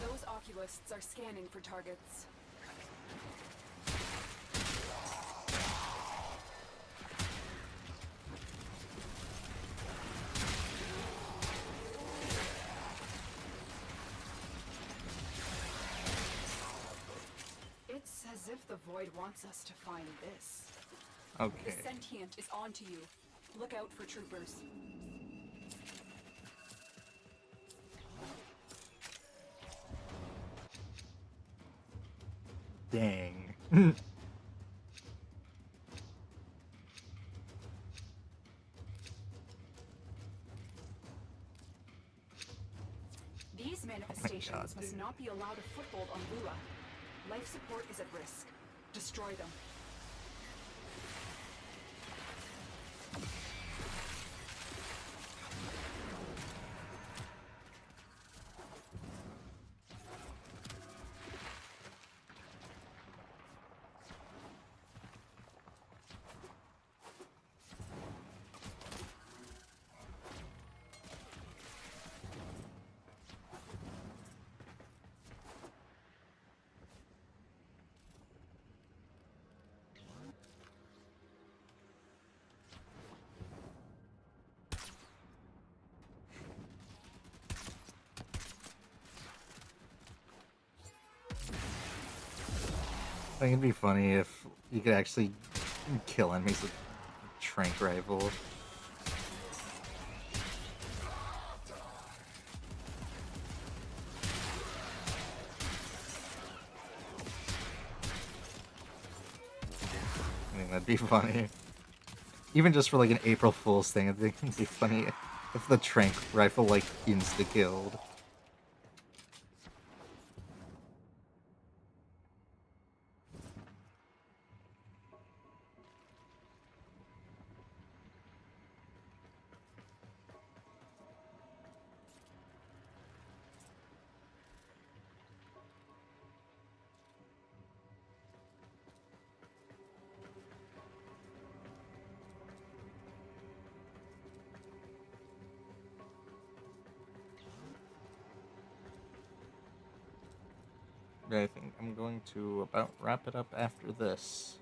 Those oculists are scanning for targets. It's as if the Void wants us to find this. The Okay. sentient is onto you. Look out for troopers. Dang. These manifestations must dude. not be allowed a foothold on Lua. Life support is at risk. Destroy them. I think it'd be funny if you could actually kill enemies with a trank rifle. I think that'd be funny. Even just for like an April Fool's thing, I think it'd be funny if the trank rifle like insta-killed. I think I'm going to about wrap it up after this.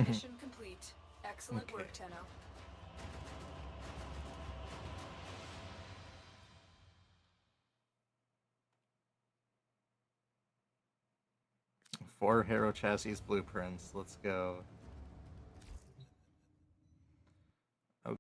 Mission complete. Excellent Okay. work, Tenno. Four Harrow chassis blueprints. Let's go.